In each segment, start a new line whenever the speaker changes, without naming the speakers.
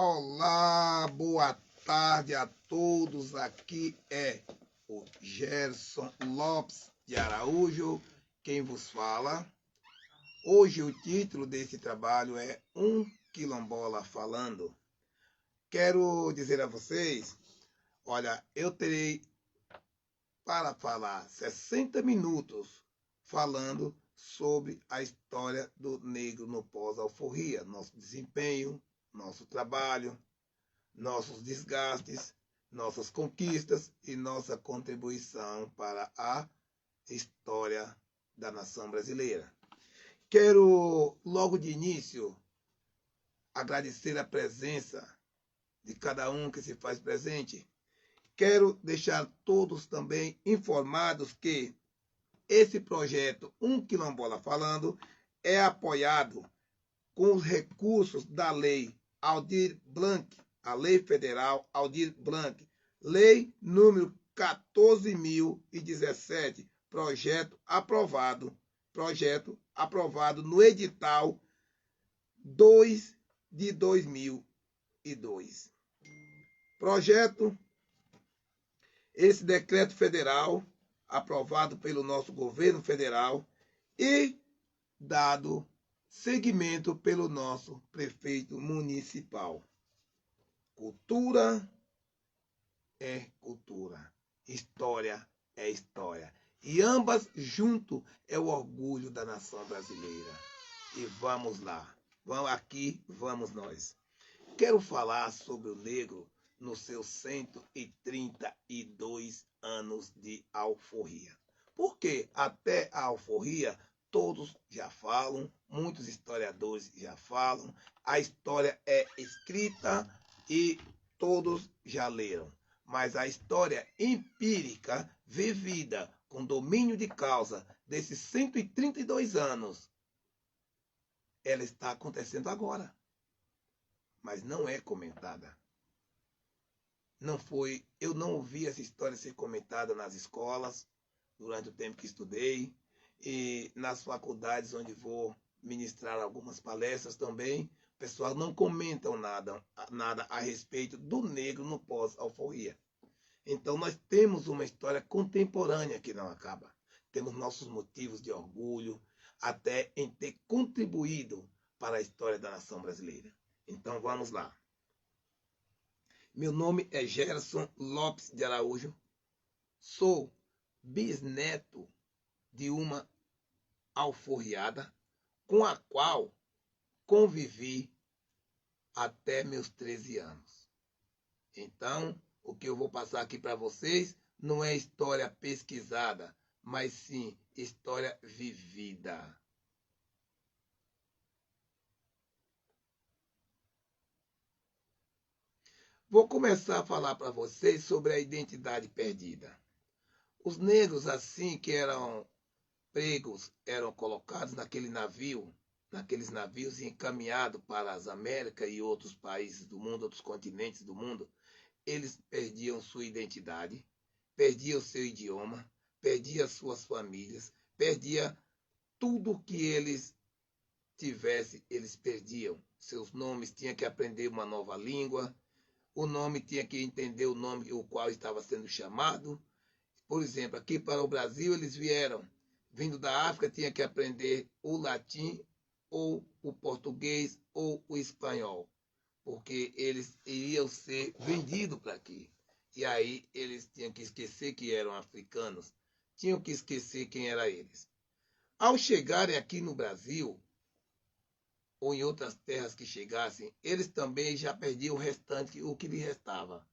Olá, boa tarde a todos. Aqui é o Gerson Lopes de Araújo, quem vos fala. Hoje o título desse trabalho é Um Quilombola Falando. Quero dizer a vocês, olha, eu terei para falar 60 minutos falando sobre a história do negro no pós-alforria, nosso desempenho, nosso trabalho, nossos desgastes, nossas conquistas e nossa contribuição para a história da nação brasileira. Quero, logo de início, agradecer a presença de cada um que se faz presente. Quero deixar todos também informados que esse projeto Um Quilombola Falando é apoiado com os recursos da Lei Aldir Blanc, a Lei Federal Aldir Blanc, Lei número 14.017, projeto aprovado no edital 2 de 2002. Projeto, esse decreto federal, aprovado pelo nosso governo federal e dado seguimento pelo nosso prefeito municipal. Cultura é cultura, história é história. E ambas junto é o orgulho da nação brasileira. E vamos lá, vamos nós. Quero falar sobre o negro nos seus 132 anos de alforria. Porque até a alforria todos já falam, muitos historiadores já falam, a história é escrita e todos já leram. Mas a história empírica, vivida com domínio de causa desses 132 anos, ela está acontecendo agora, mas não é comentada. Eu não ouvi essa história ser comentada nas escolas, durante o tempo que estudei, e nas faculdades onde vou ministrar algumas palestras também, o pessoal não comentam nada a respeito do negro no pós-alforria. Então nós temos uma história contemporânea que não acaba. Temos nossos motivos de orgulho, até em ter contribuído para a história da nação brasileira. Então vamos lá. Meu nome é Gerson Lopes de Araújo, sou bisneto de uma alforriada com a qual convivi até meus 13 anos. Então, o que eu vou passar aqui para vocês não é história pesquisada, mas sim história vivida. Vou começar a falar para vocês sobre a identidade perdida. Os negros, assim que eram pregos, eram colocados naqueles navios e encaminhados para as Américas e outros países do mundo, outros continentes do mundo, eles perdiam sua identidade, perdiam seu idioma, perdiam suas famílias, perdiam tudo que eles tivessem, eles perdiam. Seus nomes, tinham que aprender uma nova língua, o nome tinha que entender o nome o qual estava sendo chamado. Por exemplo, aqui para o Brasil eles vindo da África, tinha que aprender o latim ou o português ou o espanhol, porque eles iriam ser vendidos para aqui. E aí eles tinham que esquecer que eram africanos, tinham que esquecer quem eram eles. Ao chegarem aqui no Brasil, ou em outras terras que chegassem, eles também já perdiam o restante, o que lhe restava.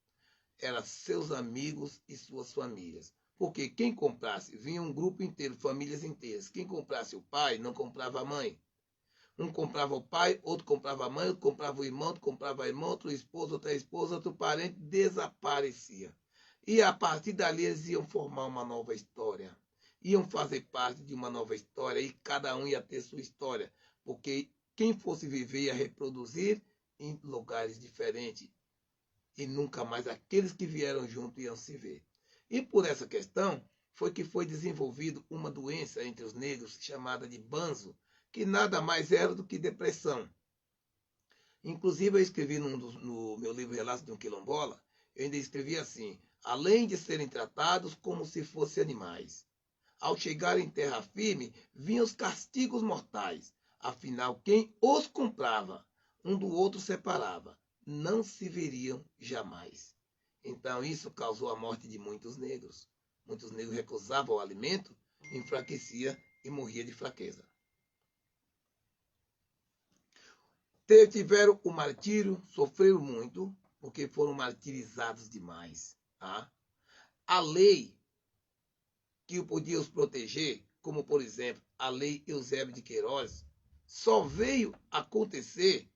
Eram seus amigos e suas famílias. Porque quem comprasse, vinha um grupo inteiro, famílias inteiras. Quem comprasse o pai, não comprava a mãe. Um comprava o pai, outro comprava a mãe, outro comprava o irmão, outro comprava a irmã, outro esposo, outra esposa, outro parente, desaparecia. E a partir dali eles iam formar uma nova história. Iam fazer parte de uma nova história e cada um ia ter sua história. Porque quem fosse viver ia reproduzir em lugares diferentes. E nunca mais aqueles que vieram junto iam se ver. E por essa questão foi que foi desenvolvido uma doença entre os negros chamada de banzo, que nada mais era do que depressão. Inclusive, eu escrevi no meu livro Relatos de um Quilombola, eu ainda escrevi assim: além de serem tratados como se fossem animais, ao chegar em terra firme, vinham os castigos mortais. Afinal, quem os comprava, um do outro separava, não se veriam jamais. Então, isso causou a morte de muitos negros. Muitos negros recusavam o alimento, enfraquecia e morria de fraqueza. Tiveram o martírio, sofreram muito, porque foram martirizados demais. Tá? A lei que podia os proteger, como por exemplo a lei Eusébio de Queiroz, só veio acontecer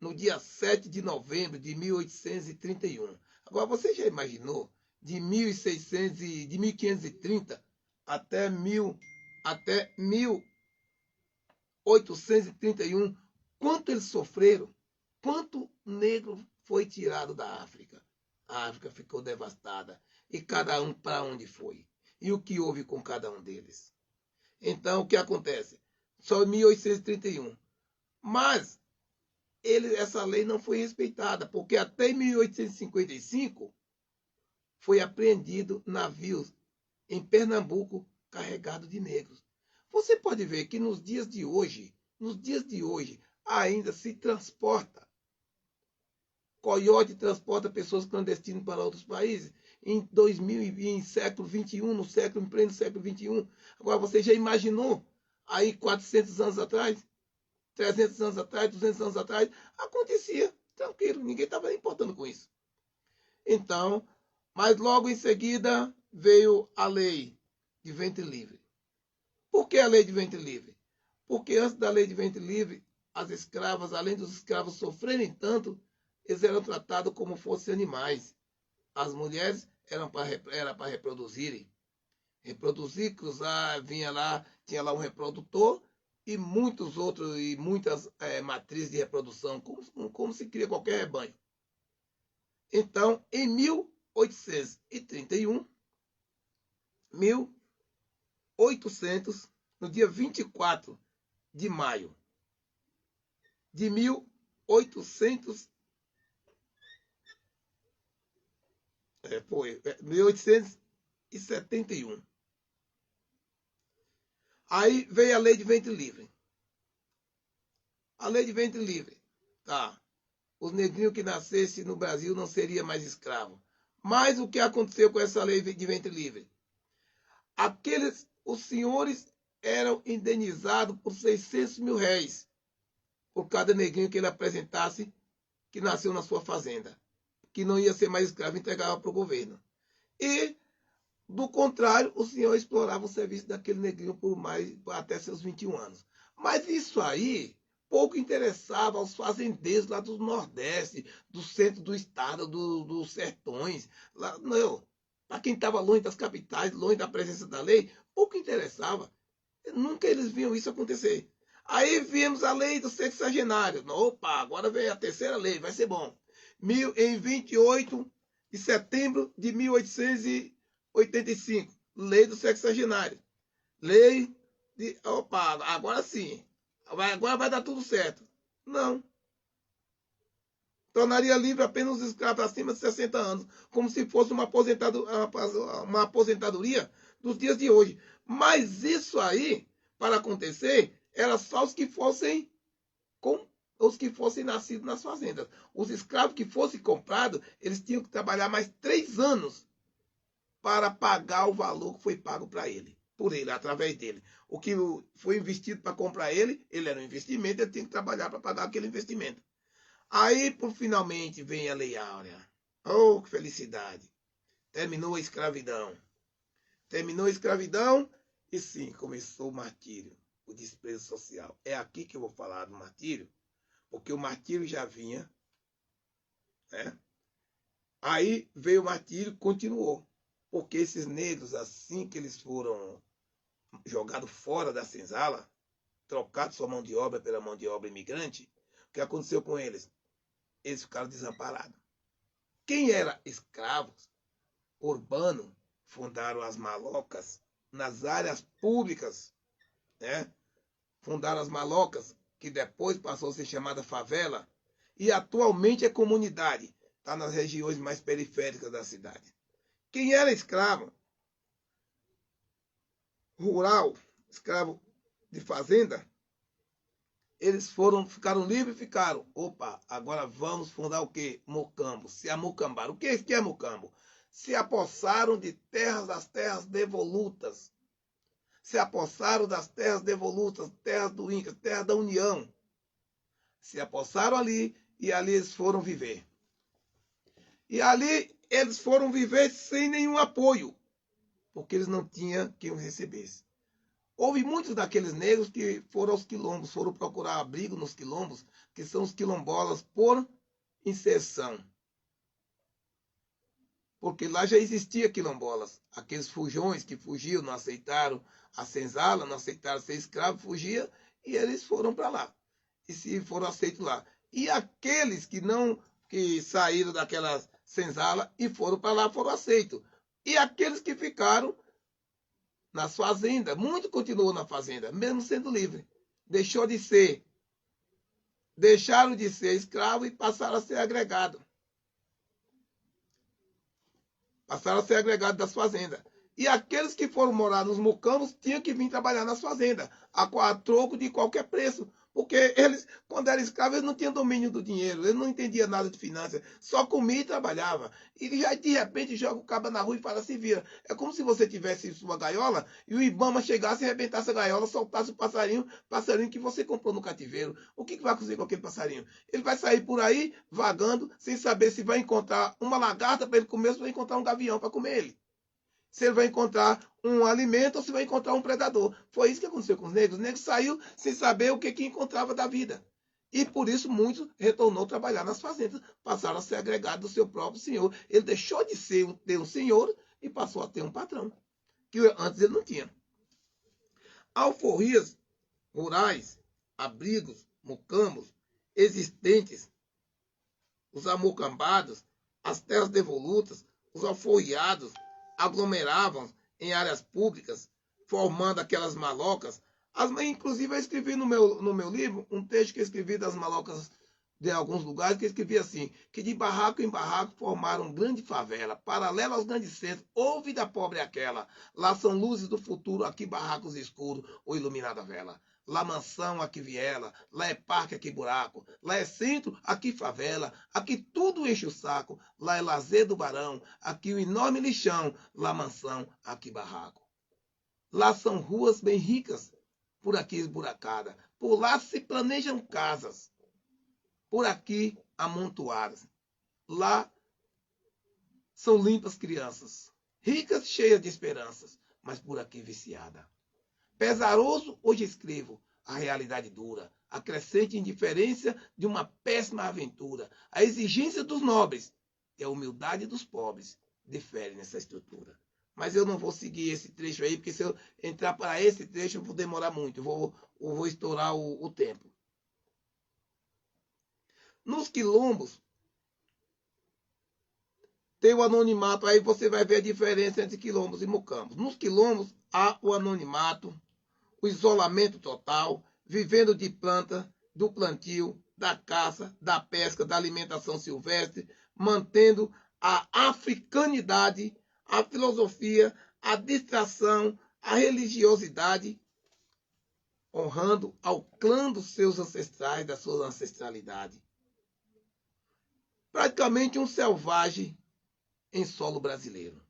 no dia 7 de novembro de 1831. Agora, você já imaginou de 1600, de 1530 até 1831, quanto eles sofreram? Quanto negro foi tirado da África? A África ficou devastada. E cada um para onde foi? E o que houve com cada um deles? Então, o que acontece? Só em 1831. Mas essa lei não foi respeitada, porque até em 1855 foi apreendido navios em Pernambuco carregados de negros. Você pode ver que nos dias de hoje, ainda se transporta. Coiote transporta pessoas clandestinas para outros países. Em 2020, em século XXI, em pleno século XXI. Agora, você já imaginou aí 400 anos atrás? 300 anos atrás, 200 anos atrás, acontecia, tranquilo, ninguém estava importando com isso. Então, mas logo em seguida veio a lei de ventre livre. Por que a lei de ventre livre? Porque antes da lei de ventre livre, as escravas, além dos escravos sofrerem tanto, eles eram tratados como fossem animais. As mulheres eram para reproduzirem. Reproduzir, cruzar, vinha lá, tinha lá um reprodutor, e muitos outros e muitas matrizes de reprodução, como se cria qualquer rebanho. Então, em 1831, no dia 24 de maio de 1871, aí veio a lei de ventre livre. A lei de ventre livre, tá? Os negrinhos que nascessem no Brasil não seriam mais escravos. Mas o que aconteceu com essa lei de ventre livre? Os senhores eram indenizados por 600 mil réis por cada negrinho que ele apresentasse que nasceu na sua fazenda, que não ia ser mais escravo, entregava para o governo. E, do contrário, o senhor explorava o serviço daquele negrinho até seus 21 anos. Mas isso aí pouco interessava aos fazendeiros lá do Nordeste, do centro do estado, dos sertões. Lá, não, para quem estava longe das capitais, longe da presença da lei, pouco interessava. Nunca eles viam isso acontecer. Aí vimos a lei do sexagenário. Opa, agora vem a terceira lei, vai ser bom. Em 28 de setembro de 1885, lei do sexagenário. Lei de... Opa, agora sim. Agora vai dar tudo certo. Não. Tornaria livre apenas os escravos acima de 60 anos, como se fosse uma aposentadoria dos dias de hoje. Mas isso aí, para acontecer, era só os que fossem nascidos nas fazendas. Os escravos que fossem comprados, eles tinham que trabalhar mais 3 anos para pagar o valor que foi pago para ele, por ele, através dele. O que foi investido para comprar ele era um investimento, ele tinha que trabalhar para pagar aquele investimento. Aí, finalmente, vem a Lei Áurea. Oh, que felicidade! Terminou a escravidão. Terminou a escravidão e sim, começou o martírio, o desprezo social. É aqui que eu vou falar do martírio, porque o martírio já vinha, né? Aí veio o martírio e continuou. Porque esses negros, assim que eles foram jogados fora da senzala, trocados sua mão de obra pela mão de obra imigrante, o que aconteceu com eles? Eles ficaram desamparados. Quem era escravos, urbano, fundaram as malocas nas áreas públicas, né? Fundaram as malocas, que depois passou a ser chamada favela, e atualmente é comunidade, está nas regiões mais periféricas da cidade. Quem era escravo rural, escravo de fazenda, eles ficaram livres e ficaram. Opa, agora vamos fundar o quê? Mocambo. Se amucambaram. O que é mocambo? Se apossaram de terras, das terras devolutas. Se apossaram das terras devolutas, terras do Inca, terra da União. Se apossaram ali e ali eles foram viver. E ali eles foram viver sem nenhum apoio, porque eles não tinham quem os recebesse. Houve muitos daqueles negros que foram aos quilombos, foram procurar abrigo nos quilombos, que são os quilombolas por inserção. Porque lá já existia quilombolas. Aqueles fujões que fugiam, não aceitaram a senzala, não aceitaram ser escravo, fugiam e eles foram para lá. E se foram aceitos lá. E aqueles que saíram daquela senzala e foram para lá, foram aceitos. E aqueles que ficaram nas fazendas, muito continuou na fazenda, mesmo sendo livre. Deixaram de ser escravo e passaram a ser agregado. Passaram a ser agregado das fazendas. E aqueles que foram morar nos mocambos tinham que vir trabalhar nas fazendas, a troco de qualquer preço. Porque eles, quando eram escravos, eles não tinham domínio do dinheiro, eles não entendiam nada de finanças, só comia e trabalhava. E já de repente joga o cabo na rua e fala, se vira. É como se você tivesse sua gaiola e o Ibama chegasse e arrebentasse a gaiola, soltasse o passarinho que você comprou no cativeiro. O que vai acontecer com aquele passarinho? Ele vai sair por aí, vagando, sem saber se vai encontrar uma lagarta para ele comer ou se vai encontrar um gavião para comer ele. Se ele vai encontrar um alimento ou se vai encontrar um predador. Foi isso que aconteceu com os negros. Os negros saíram sem saber o que encontrava da vida. E por isso muitos retornou a trabalhar nas fazendas, passaram a ser agregados do seu próprio senhor. Ele deixou de ter um senhor e passou a ter um patrão, que antes ele não tinha. Alforrias rurais, abrigos, mocambos, existentes, os amocambados, as terras devolutas, os alforriados, aglomeravam em áreas públicas, formando aquelas malocas. Inclusive, eu escrevi no meu livro um texto que eu escrevi das malocas de alguns lugares, que eu escrevi assim, que de barraco em barraco formaram grande favela, paralela aos grandes centros, ou vida pobre aquela. Lá são luzes do futuro, aqui barracos escuros, ou iluminada vela. Lá mansão, aqui viela, lá é parque, aqui buraco, lá é centro, aqui favela, aqui tudo enche o saco, lá é lazer do barão, aqui o enorme lixão, lá mansão, aqui barraco. Lá são ruas bem ricas, por aqui esburacada, por lá se planejam casas, por aqui amontoadas. Lá são limpas crianças, ricas cheias de esperanças, mas por aqui viciada. Pesaroso, hoje escrevo, a realidade dura, a crescente indiferença de uma péssima aventura, a exigência dos nobres e a humildade dos pobres diferem nessa estrutura. Mas eu não vou seguir esse trecho aí, porque se eu entrar para esse trecho eu vou demorar muito, eu vou estourar o tempo. Nos quilombos, tem o anonimato, aí você vai ver a diferença entre quilombos e mocambos. Nos quilombos há o anonimato, o isolamento total, vivendo de planta, do plantio, da caça, da pesca, da alimentação silvestre, mantendo a africanidade, a filosofia, a distração, a religiosidade, honrando ao clã dos seus ancestrais, da sua ancestralidade. Praticamente um selvagem em solo brasileiro.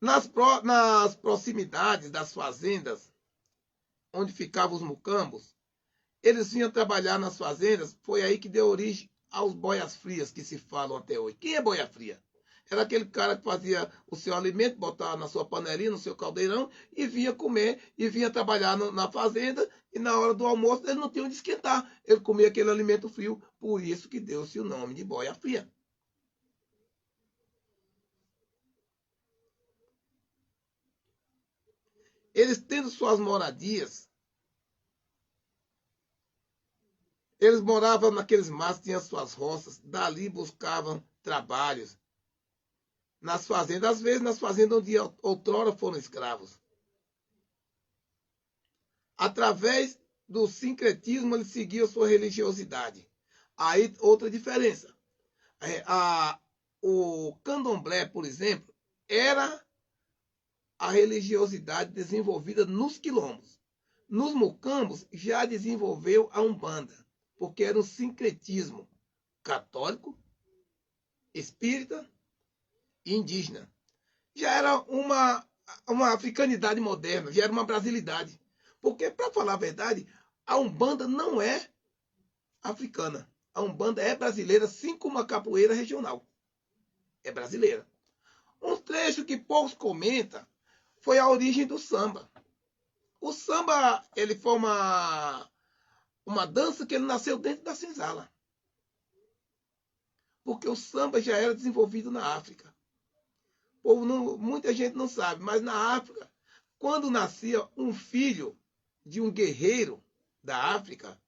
Nas proximidades das fazendas, onde ficavam os mucambos, eles vinham trabalhar nas fazendas, foi aí que deu origem aos boias frias que se falam até hoje. Quem é boia fria? Era aquele cara que fazia o seu alimento, botava na sua panelinha, no seu caldeirão, e vinha comer, e vinha trabalhar na fazenda, e na hora do almoço ele não tinha onde esquentar. Ele comia aquele alimento frio, por isso que deu-se o nome de boia fria. Eles tendo suas moradias, eles moravam naqueles matos, tinham suas roças, dali buscavam trabalhos. Nas fazendas, às vezes nas fazendas onde outrora foram escravos. Através do sincretismo, ele seguia a sua religiosidade. Aí, outra diferença. O candomblé, por exemplo, era a religiosidade desenvolvida nos quilombos. Nos mucambos já desenvolveu a Umbanda, porque era um sincretismo católico, espírita e indígena. Já era uma africanidade moderna, já era uma brasilidade. Porque, para falar a verdade, a Umbanda não é africana. A Umbanda é brasileira, assim como a capoeira regional. É brasileira. Um trecho que poucos comentam foi a origem do samba. O samba, ele foi uma dança que ele nasceu dentro da senzala. Porque o samba já era desenvolvido na África. Muita gente não sabe, mas na África, quando nascia um filho de um guerreiro da África,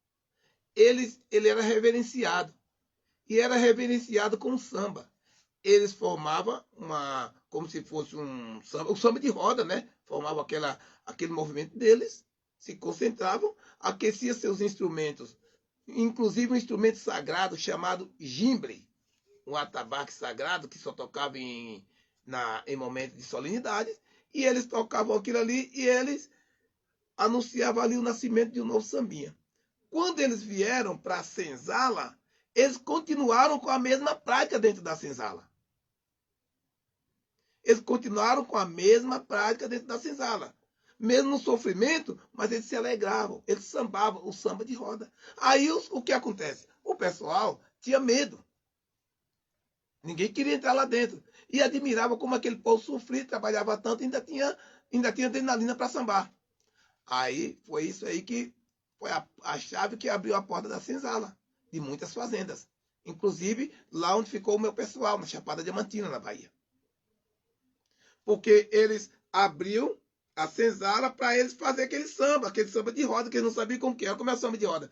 ele era reverenciado. E era reverenciado com samba. Eles formavam como se fosse um samba, o samba de roda, né? Formavam aquele movimento deles, se concentravam, aqueciam seus instrumentos, inclusive um instrumento sagrado chamado jimbre, um atabaque sagrado que só tocava em momentos de solenidade, e eles tocavam aquilo ali e eles anunciavam ali o nascimento de um novo sambinha. Quando eles vieram para a senzala, eles continuaram com a mesma prática dentro da senzala. Eles continuaram com a mesma prática dentro da senzala. Mesmo no sofrimento, mas eles se alegravam, eles sambavam o samba de roda. Aí o que acontece? O pessoal tinha medo. Ninguém queria entrar lá dentro. E admirava como aquele povo sofria, trabalhava tanto e ainda tinha adrenalina para sambar. Aí foi isso aí que foi a chave que abriu a porta da senzala, de muitas fazendas. Inclusive lá onde ficou o meu pessoal, na Chapada Diamantina, na Bahia. Porque eles abriam a senzala para eles fazer aquele samba de roda, que eles não sabiam como que era, como é o samba de roda.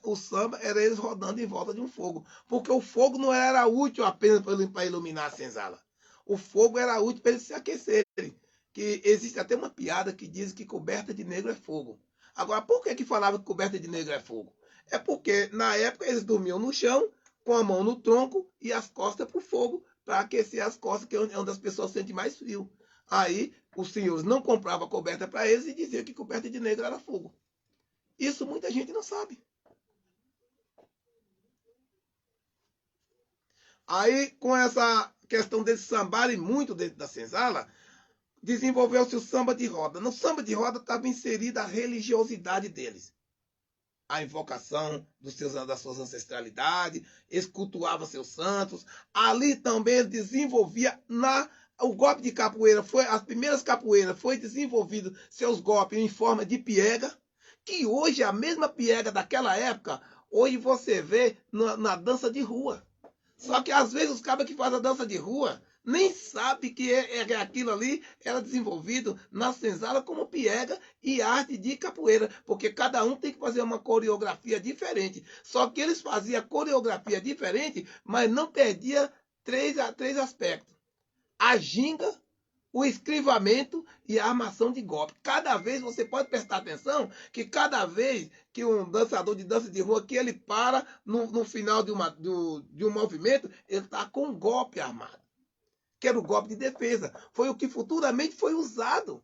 O samba era eles rodando em volta de um fogo. Porque o fogo não era útil apenas para iluminar a senzala. O fogo era útil para eles se aquecerem. Que existe até uma piada que diz que coberta de negro é fogo. Agora, por que falava que coberta de negro é fogo? É porque, na época, eles dormiam no chão, com a mão no tronco e as costas para o fogo, para aquecer as costas, que é onde as pessoas sentem mais frio. Aí, os senhores não compravam coberta para eles e diziam que coberta de negro era fogo. Isso muita gente não sabe. Aí, com essa questão deles sambarem muito dentro da senzala, desenvolveu-se o samba de roda. No samba de roda estava inserida a religiosidade deles. A invocação da sua ancestralidade, eles cultuavam seus santos. Ali também eles desenvolvia o golpe de capoeira, as primeiras capoeiras foi desenvolvido seus golpes em forma de piega, que hoje é a mesma piega daquela época, hoje você vê na dança de rua. Só que às vezes os cabras que fazem a dança de rua nem sabe que aquilo ali era desenvolvido na senzala como piega e arte de capoeira, porque cada um tem que fazer uma coreografia diferente. Só que eles faziam a coreografia diferente, mas não perdia três aspectos: a ginga, o esquivamento e a armação de golpe. Cada vez você pode prestar atenção que cada vez que um dançador de dança de rua que ele para no final de um movimento, ele está com um golpe armado, que era o golpe de defesa. Foi o que futuramente foi usado.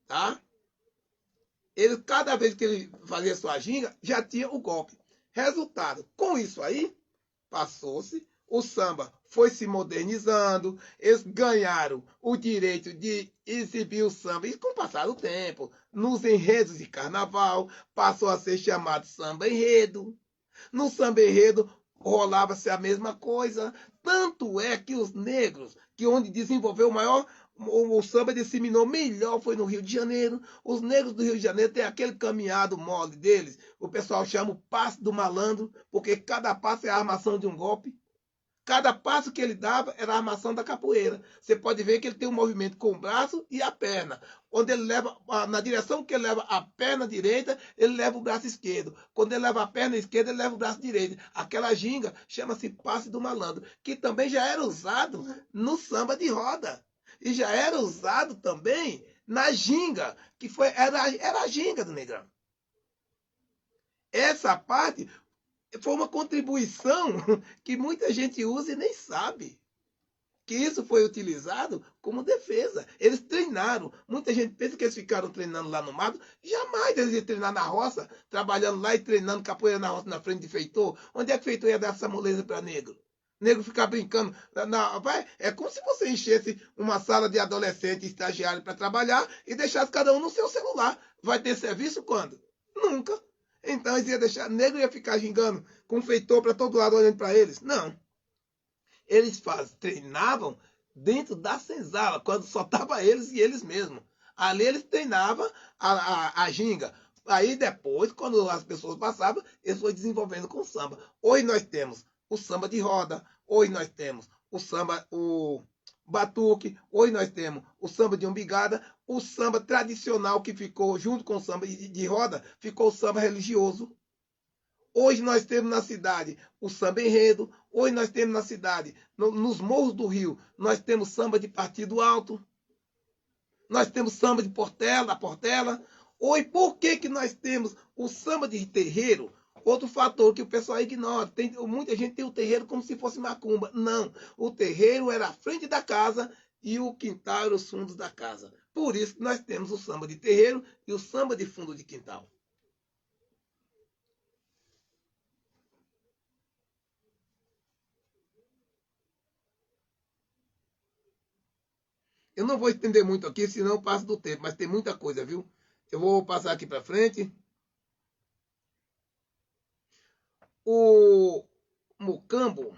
Tá? Ele, cada vez que ele fazia sua ginga, já tinha o golpe. Resultado, com isso aí, passou-se, o samba foi se modernizando, eles ganharam o direito de exibir o samba. E com o passar do tempo, nos enredos de carnaval, passou a ser chamado samba enredo. No samba enredo, rolava-se a mesma coisa. Tanto é que os negros, que onde desenvolveu o samba disseminou melhor foi no Rio de Janeiro. Os negros do Rio de Janeiro têm aquele caminhado mole deles. O pessoal chama o passo do malandro, porque cada passo é a armação de um golpe. Cada passo que ele dava era a armação da capoeira. Você pode ver que ele tem um movimento com o braço e a perna. Onde ele leva, na direção que ele leva a perna direita, ele leva o braço esquerdo. Quando ele leva a perna esquerda, ele leva o braço direito. Aquela ginga chama-se passe do malandro, que também já era usado no samba de roda. E já era usado também na ginga, que era a ginga do Negrão. Essa parte foi uma contribuição que muita gente usa e nem sabe. Que isso foi utilizado como defesa. Eles treinaram. Muita gente pensa que eles ficaram treinando lá no mato. Jamais eles iam treinar na roça, trabalhando lá e treinando capoeira na roça na frente de feitor. Onde é que feitor ia dar essa moleza para negro? Negro ficar brincando. É como se você enchesse uma sala de adolescente e estagiário para trabalhar e deixasse cada um no seu celular. Vai ter serviço quando? Nunca. Então eles iam deixar. Negro ia ficar gingando com feitor para todo lado olhando para eles? Não. Eles treinavam dentro da senzala, quando só tava eles e eles mesmos. Ali eles treinavam a ginga. Aí depois, quando as pessoas passavam, eles foram desenvolvendo com o samba. Hoje nós temos o samba de roda, hoje nós temos o batuque, hoje nós temos o samba de umbigada, o samba tradicional que ficou junto com o samba de roda, ficou o samba religioso. Hoje nós temos na cidade o samba enredo. Hoje nós temos na cidade, nos morros do Rio, nós temos samba de partido alto. Nós temos samba de Portela. Hoje, por que nós temos o samba de terreiro? Outro fator que o pessoal ignora. Muita gente tem o terreiro como se fosse macumba. Não. O terreiro era a frente da casa e o quintal era os fundos da casa. Por isso que nós temos o samba de terreiro e o samba de fundo de quintal. Eu não vou estender muito aqui, senão eu passo do tempo, mas tem muita coisa, viu? Eu vou passar aqui para frente. O Mocambo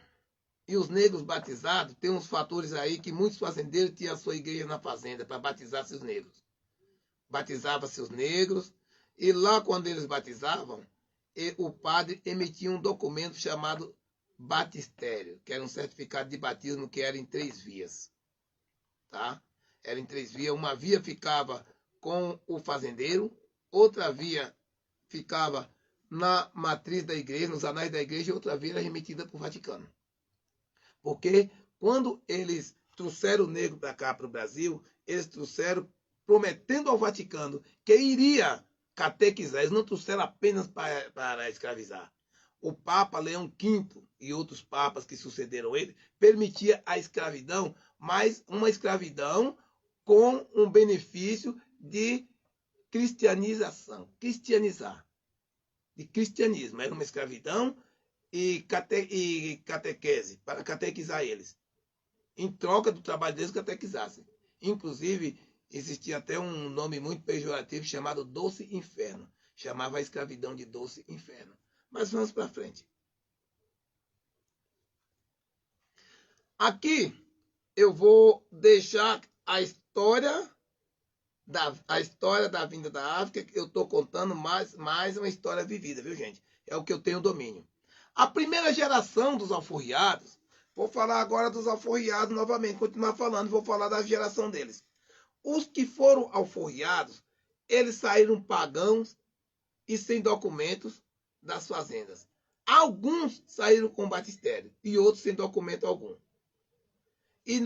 e os negros batizados tem uns fatores aí que muitos fazendeiros tinham a sua igreja na fazenda para batizar seus negros. Batizava seus negros e lá quando eles batizavam, o padre emitia um documento chamado batistério, que era um certificado de batismo que era em 3 vias. Tá? Era em 3 vias. Uma via ficava com o fazendeiro, outra via ficava na matriz da igreja, nos anais da igreja, e outra via era remetida para o Vaticano. Porque quando eles trouxeram o negro para cá, para o Brasil, eles trouxeram prometendo ao Vaticano que iria catequizar. Eles não trouxeram apenas para escravizar. O Papa Leão V e outros papas que sucederam ele permitia a escravidão, mas uma escravidão com um benefício de cristianização, cristianizar, de cristianismo. Era uma escravidão e catequese, para catequizar eles. Em troca do trabalho deles, catequizassem. Inclusive, existia até um nome muito pejorativo chamado Doce Inferno. Chamava a escravidão de Doce Inferno. Mas vamos para frente. Aqui eu vou deixar a história da vinda da África. Eu estou contando mais uma história vivida, viu, gente? É o que eu tenho domínio. A primeira geração dos alforriados, vou falar agora dos alforriados novamente, continuar falando, vou falar da geração deles. Os que foram alforriados, eles saíram pagãos e sem documentos das fazendas. Alguns saíram com batistério e outros sem documento algum. E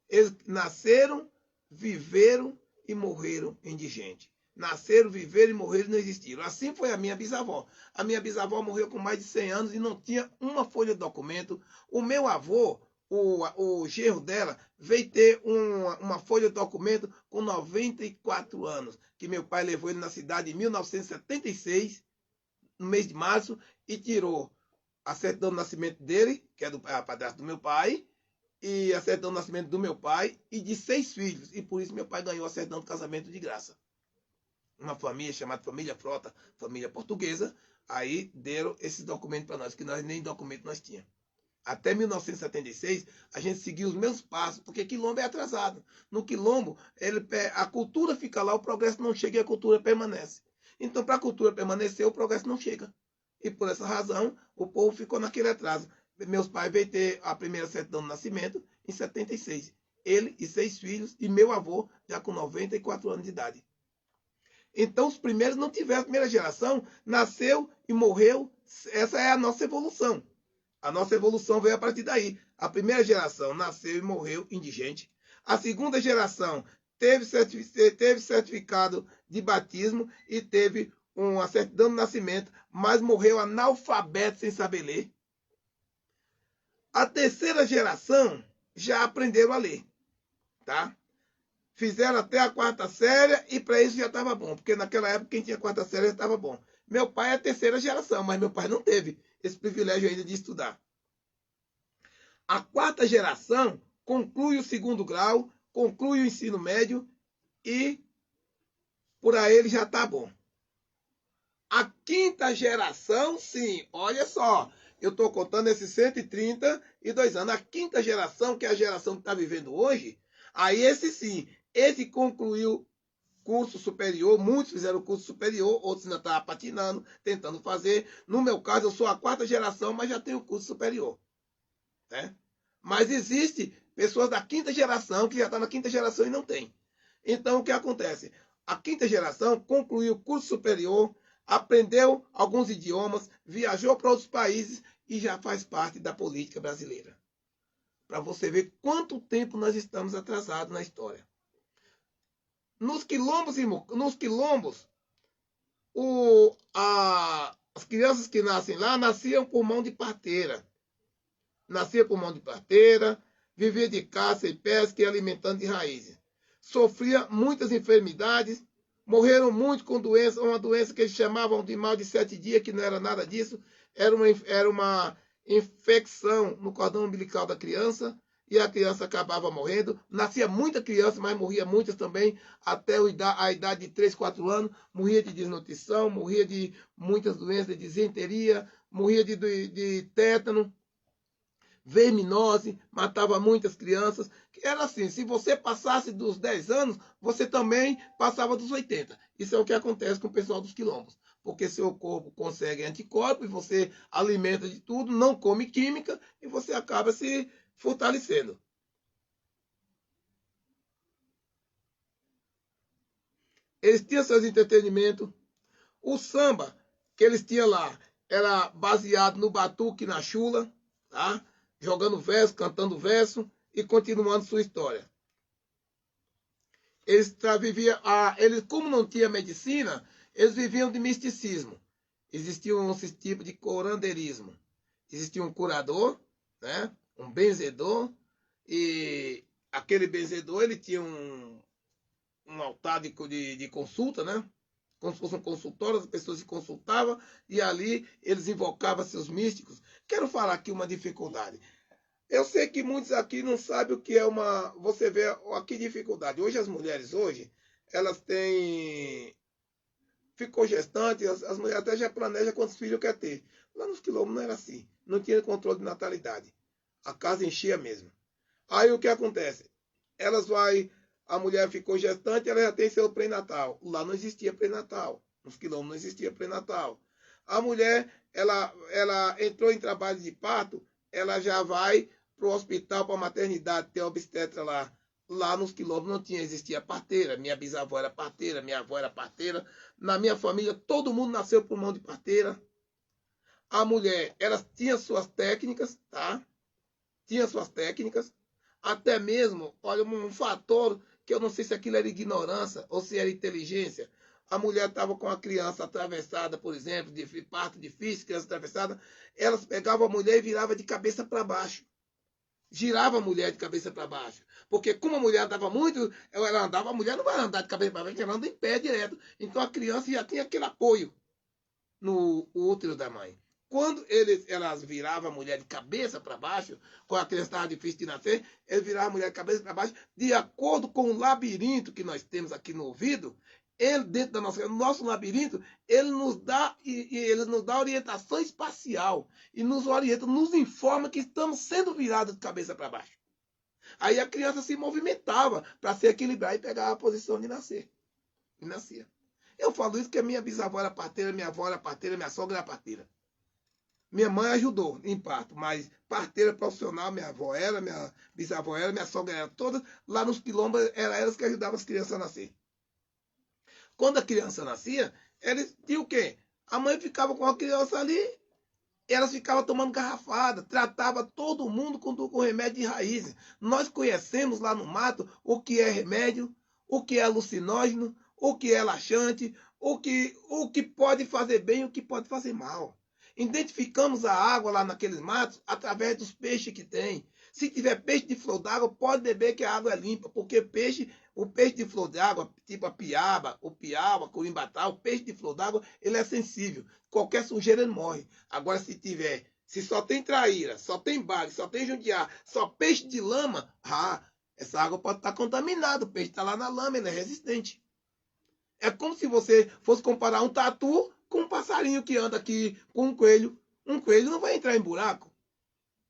eles nasceram, viveram e morreram indigentes. Nasceram, viveram e morreram e não existiram. Assim foi a minha bisavó. A minha bisavó morreu com mais de 100 anos e não tinha uma folha de documento. O meu avô, o genro dela, veio ter uma folha de documento com 94 anos, que meu pai levou ele na cidade em 1976, no mês de março, e tirou a certidão do nascimento dele, que é a padrasto do meu pai, e a certidão do nascimento do meu pai, e de 6 filhos. E por isso meu pai ganhou a certidão do casamento de graça. Uma família chamada Família Frota, família portuguesa, aí deram esses documentos para nós, que nós nem documento nós tínhamos. Até 1976, a gente seguiu os mesmos passos, porque quilombo é atrasado. No quilombo, a cultura fica lá, o progresso não chega e a cultura permanece. Então, para a cultura permanecer, o progresso não chega. E por essa razão, o povo ficou naquele atraso. Meus pais veio ter a primeira certidão de nascimento em 76. Ele e 6 filhos, e meu avô já com 94 anos de idade. Então, os primeiros não tiveram. A primeira geração nasceu e morreu. Essa é a nossa evolução. A nossa evolução veio a partir daí. A primeira geração nasceu e morreu indigente. A segunda geração teve certificado de batismo e teve uma certidão de nascimento, mas morreu analfabeto sem saber ler. A terceira geração já aprenderam a ler, tá? Fizeram até a quarta série e para isso já estava bom, porque naquela época quem tinha quarta série já estava bom. Meu pai é a terceira geração, mas meu pai não teve esse privilégio ainda de estudar. A quarta geração conclui o segundo grau, conclui o ensino médio e por aí ele já está bom. A quinta geração, sim, olha só, eu estou contando esses 132 anos. A quinta geração, que é a geração que está vivendo hoje, aí esse sim, esse concluiu curso superior, muitos fizeram curso superior, outros ainda estavam patinando, tentando fazer. No meu caso, eu sou a quarta geração, mas já tenho curso superior. Né? Mas existe pessoas da quinta geração que já estão na quinta geração e não tem. Então, o que acontece? A quinta geração concluiu o curso superior, aprendeu alguns idiomas, viajou para outros países e já faz parte da política brasileira. Para você ver quanto tempo nós estamos atrasados na história. Nos quilombos, as crianças que nascem lá nasciam por mão de parteira. Nascia por mão de parteira, vivia de caça e pesca e alimentando de raízes. Sofria muitas enfermidades, morreram muito com doença, uma doença que eles chamavam de mal de 7 dias, que não era nada disso, era uma infecção no cordão umbilical da criança, e a criança acabava morrendo. Nascia muita criança, mas morria muitas também, até a idade de 3, 4 anos, morria de desnutrição, morria de muitas doenças, de disenteria, morria de tétano, verminose, matava muitas crianças. Era assim, se você passasse dos 10 anos, você também passava dos 80. Isso é o que acontece com o pessoal dos quilombos. Porque seu corpo consegue anticorpos, você alimenta de tudo, não come química e você acaba se fortalecendo. Eles tinham seus entretenimentos. O samba que eles tinham lá era baseado no batuque e na chula, tá? Jogando verso, cantando verso e continuando sua história. Eles como não tinha medicina, eles viviam de misticismo. Existia um tipo de curandeirismo. Existia um curador, né? Um benzedor, e aquele benzedor ele tinha um altar de consulta, né? Como se fosse um consultório, as pessoas se consultavam e ali eles invocavam seus místicos. Quero falar aqui uma dificuldade. Eu sei que muitos aqui não sabem o que é uma... Você vê aqui dificuldade. Hoje as mulheres, elas têm... Ficou gestante, as mulheres até já planejam quantos filhos quer ter. Lá nos quilombos não era assim. Não tinha controle de natalidade. A casa enchia mesmo. Aí o que acontece? A mulher ficou gestante, ela já tem seu pré-natal. Lá não existia pré-natal. Nos quilombos não existia pré-natal. A mulher, ela entrou em trabalho de parto, ela já vai para o hospital, para a maternidade, tem obstetra lá. Lá nos quilombos não existia parteira. Minha bisavó era parteira, minha avó era parteira. Na minha família, todo mundo nasceu por mão de parteira. A mulher, ela tinha suas técnicas, tá? Tinha suas técnicas. Até mesmo, olha, um fator que eu não sei se aquilo era ignorância ou se era inteligência. A mulher estava com a criança atravessada, por exemplo, de parto difícil, criança atravessada, elas pegavam a mulher e viravam de cabeça para baixo. Girava a mulher de cabeça para baixo. Porque como a mulher andava muito, a mulher não vai andar de cabeça para baixo, ela anda em pé direto. Então a criança já tinha aquele apoio no útero da mãe. Quando elas viravam a mulher de cabeça para baixo, quando a criança estava difícil de nascer, eles viravam a mulher de cabeça para baixo, de acordo com o labirinto que nós temos aqui no ouvido, ele, dentro do nosso labirinto, ele nos dá orientação espacial e nos orienta, nos informa que estamos sendo virados de cabeça para baixo. Aí a criança se movimentava para se equilibrar e pegar a posição de nascer. E nascia. Eu falo isso porque a minha bisavó era parteira, minha avó era parteira, minha sogra era parteira. Minha mãe ajudou em parto, mas parteira profissional, minha avó era, minha bisavó era, minha sogra era, todas lá nos quilombos, eram elas que ajudavam as crianças a nascer. Quando a criança nascia, eles tinham o quê? A mãe ficava com a criança ali, elas ficavam tomando garrafada, tratava todo mundo com remédio de raiz. Nós conhecemos lá no mato o que é remédio, o que é alucinógeno, o que é laxante, o que pode fazer bem e o que pode fazer mal. Identificamos a água lá naqueles matos através dos peixes que tem. Se tiver peixe de flor d'água, pode beber que a água é limpa, porque o peixe de flor d'água, tipo a piaba, o piaba, curimbatá, o peixe de flor d'água, ele é sensível. Qualquer sujeira ele morre. Agora, se só tem traíra, só tem bagre, só tem jundiá, só peixe de lama, essa água pode estar contaminada, o peixe está lá na lama, ele é resistente. É como se você fosse comparar um tatu com um passarinho que anda aqui com um coelho. Um coelho não vai entrar em buraco.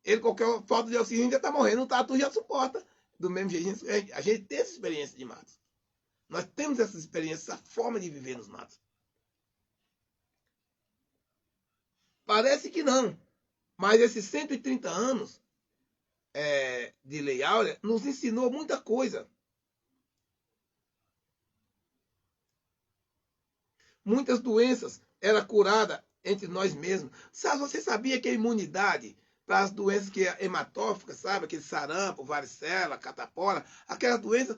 Ele, qualquer falta de oxigênio, já está morrendo. Um tatu já suporta. Do mesmo jeito, a gente tem essa experiência de matos. Nós temos essa experiência, essa forma de viver nos matos. Parece que não. Mas esses 130 anos de Lei Áurea nos ensinou muita coisa. Muitas doenças eram curadas entre nós mesmos. Você sabia que a imunidade para as doenças que é hematóficas, sabe? Aquele sarampo, varicela, catapora, aquela doença,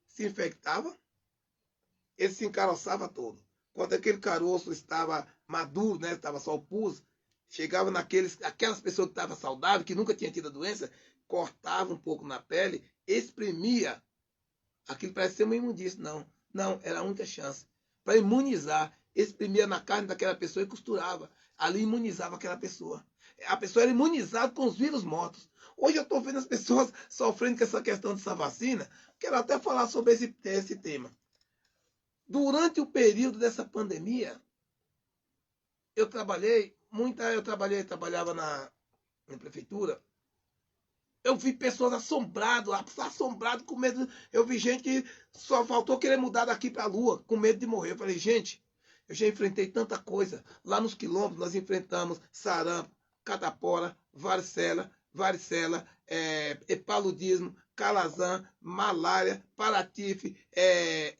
se infectava, ele se encaroçava todo. Quando aquele caroço estava maduro, né? Estava só o pus, chegava aquelas pessoas que estavam saudáveis, que nunca tinham tido a doença, cortava um pouco na pele, exprimia. Aquilo parece ser uma imundícia, não. Não, era a única chance. Para imunizar, exprimia na carne daquela pessoa e costurava. Ali imunizava aquela pessoa. A pessoa era imunizada com os vírus mortos. Hoje eu estou vendo as pessoas sofrendo com essa questão dessa vacina. Quero até falar sobre esse tema. Durante o período dessa pandemia, eu trabalhava na prefeitura. Eu vi pessoas assombradas com medo. Eu vi gente que só faltou querer mudar daqui para a lua, com medo de morrer. Eu falei, gente, eu já enfrentei tanta coisa. Lá nos quilombos nós enfrentamos sarampo, catapora, varicela, paludismo, calazam, malária, paratife,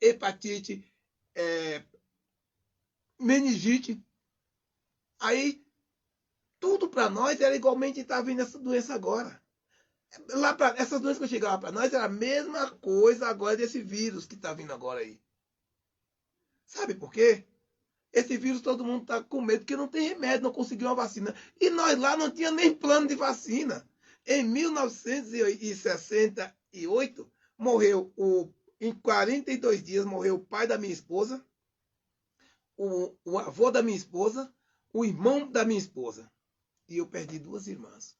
hepatite, meningite. Aí, tudo para nós era igualmente estar vindo essa doença agora. Essas doenças que chegavam para nós era a mesma coisa agora desse vírus que está vindo agora aí. Sabe por quê? Esse vírus todo mundo está com medo porque não tem remédio, não conseguiu uma vacina. E nós lá não tinha nem plano de vacina. Em 1968, em 42 dias, morreu o pai da minha esposa, o avô da minha esposa, o irmão da minha esposa. E eu perdi 2 irmãs.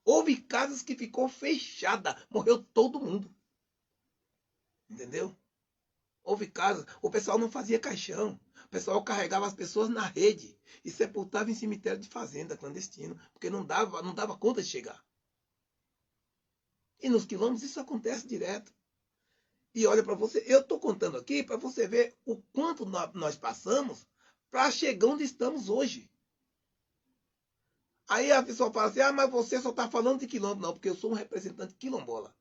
Houve casas que ficou fechada, morreu todo mundo. Entendeu? Houve casas, o pessoal não fazia caixão. O pessoal carregava as pessoas na rede e sepultava em cemitério de fazenda clandestino, porque não dava conta de chegar. E nos quilombos isso acontece direto. E olha para você, eu estou contando aqui para você ver o quanto nós passamos para chegar onde estamos hoje. Aí a pessoa fala assim, mas você só está falando de quilombo. Não, porque eu sou um representante quilombola.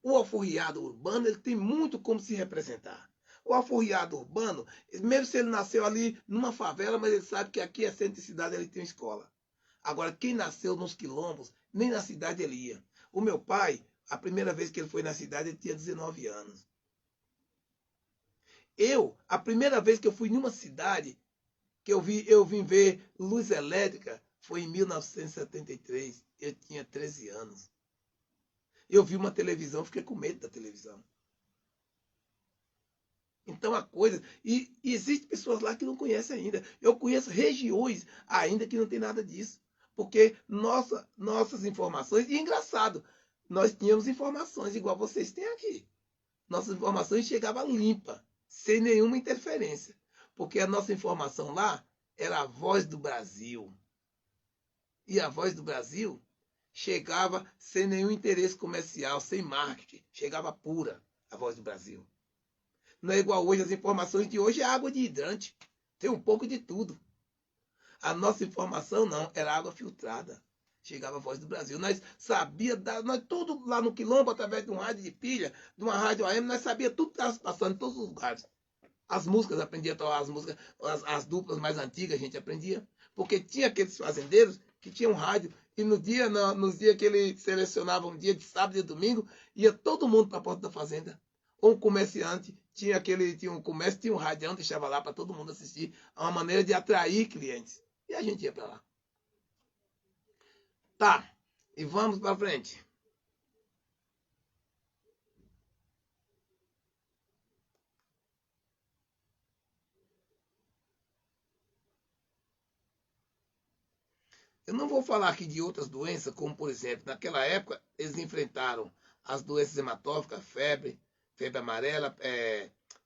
O alforriado urbano ele tem muito como se representar. O alforriado urbano, mesmo se ele nasceu ali numa favela, mas ele sabe que aqui é centro de cidade, ele tem uma escola. Agora, quem nasceu nos quilombos, nem na cidade ele ia. O meu pai, a primeira vez que ele foi na cidade, ele tinha 19 anos. A primeira vez que eu fui numa cidade, que eu vim ver luz elétrica, foi em 1973. Eu tinha 13 anos. Eu vi uma televisão, fiquei com medo da televisão. Então a coisa... E existem pessoas lá que não conhecem ainda. Eu conheço regiões ainda que não tem nada disso. Porque nossas informações... E é engraçado, nós tínhamos informações igual vocês têm aqui. Nossas informações chegavam limpa, sem nenhuma interferência. Porque a nossa informação lá era a Voz do Brasil. E a Voz do Brasil chegava sem nenhum interesse comercial, sem marketing. Chegava pura a Voz do Brasil. Não é igual hoje, as informações de hoje é água de hidrante. Tem um pouco de tudo. A nossa informação não, era água filtrada. Chegava a Voz do Brasil. Nós sabíamos, nós tudo lá no quilombo, através de um rádio de pilha, de uma rádio AM, nós sabíamos tudo que estava passando em todos os lugares. As músicas, aprendia a tocar as músicas, as duplas mais antigas a gente aprendia. Porque tinha aqueles fazendeiros que tinha um rádio, e nos dias que ele selecionava um dia de sábado e domingo, ia todo mundo para a porta da fazenda. Ou um comerciante, tinha um comércio, tinha um radião, deixava lá para todo mundo assistir. É uma maneira de atrair clientes. E a gente ia para lá. Tá, e vamos para frente. Eu não vou falar aqui de outras doenças, como por exemplo, naquela época eles enfrentaram as doenças hematóficas, febre amarela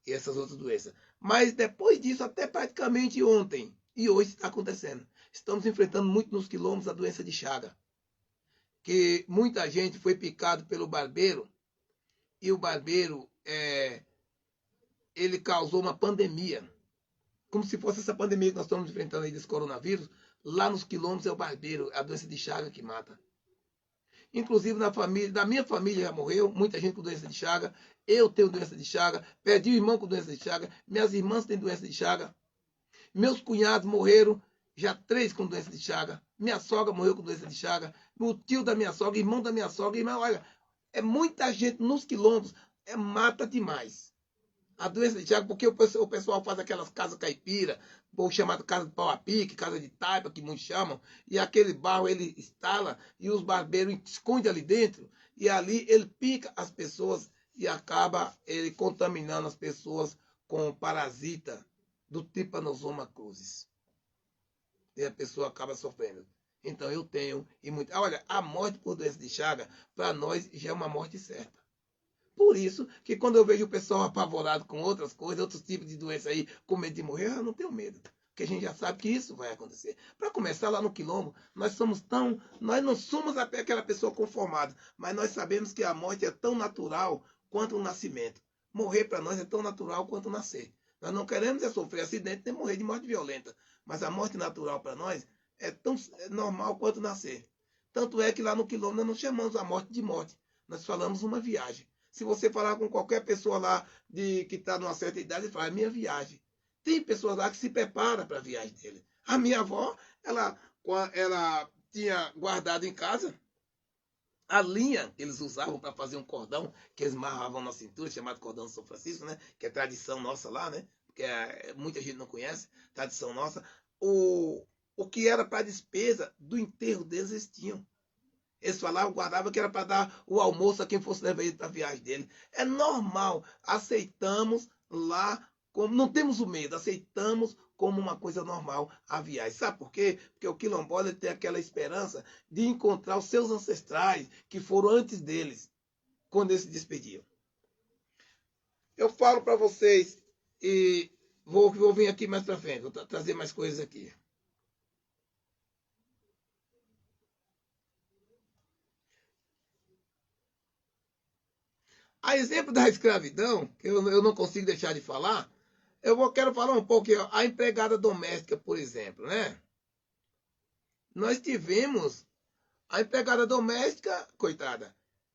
e essas outras doenças. Mas depois disso, até praticamente ontem e hoje está acontecendo. Estamos enfrentando muito nos quilombos a doença de Chaga. Que muita gente foi picado pelo barbeiro e o barbeiro ele causou uma pandemia. Como se fosse essa pandemia que nós estamos enfrentando aí desse coronavírus. Lá nos quilombos é o barbeiro, a doença de Chaga que mata. Inclusive da minha família já morreu, muita gente com doença de Chaga. Eu tenho doença de Chaga, perdi um irmão com doença de Chaga, minhas irmãs têm doença de Chaga. Meus cunhados morreram, já 3 com doença de Chaga. Minha sogra morreu com doença de Chaga. O tio da minha sogra, irmão da minha sogra, irmão, olha, é muita gente nos quilombos, mata demais. A doença de Chaga, porque o pessoal faz aquelas casas caipira, ou chamado casa de pau a pique, casa de taipa, que muitos chamam, e aquele barro ele instala e os barbeiros escondem ali dentro, e ali ele pica as pessoas e acaba ele contaminando as pessoas com parasita do Trypanosoma cruzi. E a pessoa acaba sofrendo. Então eu tenho, e muito. Olha, a morte por doença de Chaga, para nós, já é uma morte certa. Por isso que quando eu vejo o pessoal apavorado com outras coisas, outros tipos de doença aí, com medo de morrer, eu não tenho medo. Porque a gente já sabe que isso vai acontecer. Para começar lá no quilombo, nós não somos aquela pessoa conformada, mas nós sabemos que a morte é tão natural quanto o nascimento. Morrer para nós é tão natural quanto nascer. Nós não queremos sofrer acidente nem morrer de morte violenta, mas a morte natural para nós é tão normal quanto nascer. Tanto é que lá no quilombo nós não chamamos a morte de morte, nós falamos uma viagem. Se você falar com qualquer pessoa lá que está numa certa idade, ele fala, é minha viagem. Tem pessoas lá que se preparam para a viagem dele. A minha avó, ela tinha guardado em casa a linha que eles usavam para fazer um cordão, que eles marravam na cintura, chamado cordão de São Francisco, né? Que é tradição nossa lá, né? Porque muita gente não conhece, tradição nossa. O que era para despesa do enterro deles, eles tinham. Eles falavam, guardavam que era para dar o almoço a quem fosse levar ele para a viagem dele. É normal. Aceitamos lá, como não temos o medo, aceitamos como uma coisa normal a viagem. Sabe por quê? Porque o quilombola tem aquela esperança de encontrar os seus ancestrais que foram antes deles, quando eles se despediam. Eu falo para vocês e vou vir aqui mais para frente, vou trazer mais coisas aqui. A exemplo da escravidão, que eu não consigo deixar de falar, quero falar um pouco a empregada doméstica, por exemplo, né? Nós tivemos a empregada doméstica, coitada,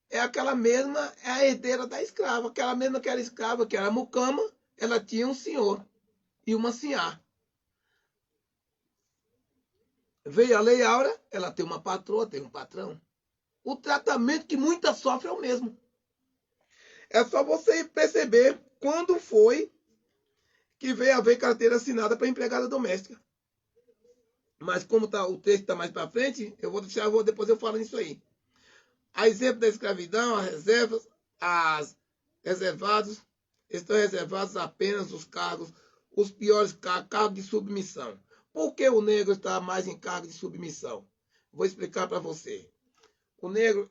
é aquela mesma, é a herdeira da escrava, aquela mesma que era escrava, que era mucama, ela tinha um senhor e uma sinhá. Veio a Lei Áurea, ela tem uma patroa, tem um patrão. O tratamento que muita sofre é o mesmo. É só você perceber quando foi que veio a haver carteira assinada para empregada doméstica. Mas como o texto está mais para frente, eu vou deixar, depois eu falo nisso aí. A exemplo da escravidão, as reservados, estão reservados apenas os cargos, os piores cargos de submissão. Por que o negro está mais em cargo de submissão? Vou explicar para você. O negro,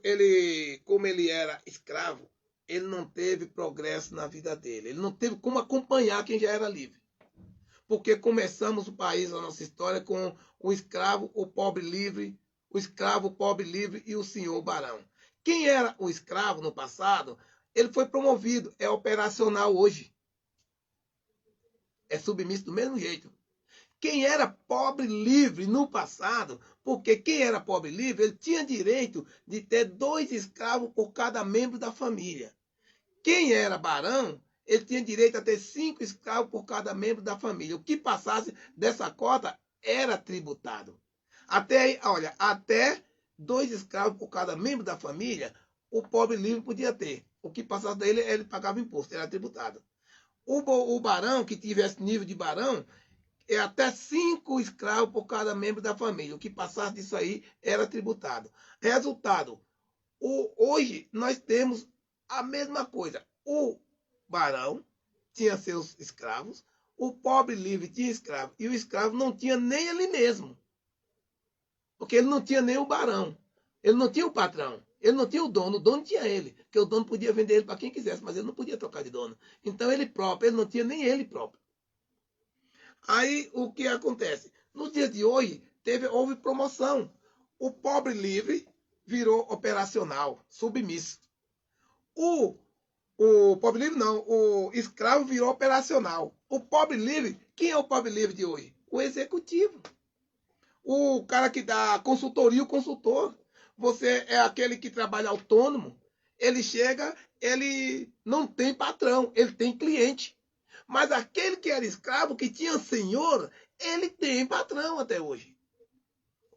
como ele era escravo, ele não teve progresso na vida dele. Ele não teve como acompanhar quem já era livre. Porque começamos o país, a nossa história, com o escravo, o pobre livre, o escravo, o pobre livre e o senhor barão. Quem era o escravo no passado, ele foi promovido, é operacional hoje. É submisso do mesmo jeito. Quem era pobre livre no passado, porque quem era pobre livre, ele tinha direito de ter 2 escravos por cada membro da família. Quem era barão, ele tinha direito a ter 5 escravos por cada membro da família. O que passasse dessa cota era tributado. Até, olha, até 2 escravos por cada membro da família, o pobre livre podia ter. O que passasse dele, ele pagava imposto, era tributado. O barão, que tivesse nível de barão, é até 5 escravos por cada membro da família. O que passasse disso aí era tributado. Resultado, hoje nós temos a mesma coisa. O barão tinha seus escravos, o pobre livre tinha escravo, e o escravo não tinha nem ele mesmo. Porque ele não tinha nem o barão. Ele não tinha o patrão. Ele não tinha o dono tinha ele. Porque o dono podia vender ele para quem quisesse, mas ele não podia trocar de dono. Então ele próprio, ele não tinha nem ele próprio. Aí o que acontece? Nos dias de hoje, houve promoção. O pobre livre virou operacional, submisso. O pobre livre não, o escravo virou operacional. O pobre livre, quem é o pobre livre de hoje? O executivo. O cara que dá consultoria, o consultor. Você é aquele que trabalha autônomo. Ele chega, ele não tem patrão, ele tem cliente. Mas aquele que era escravo, que tinha senhor, ele tem patrão até hoje.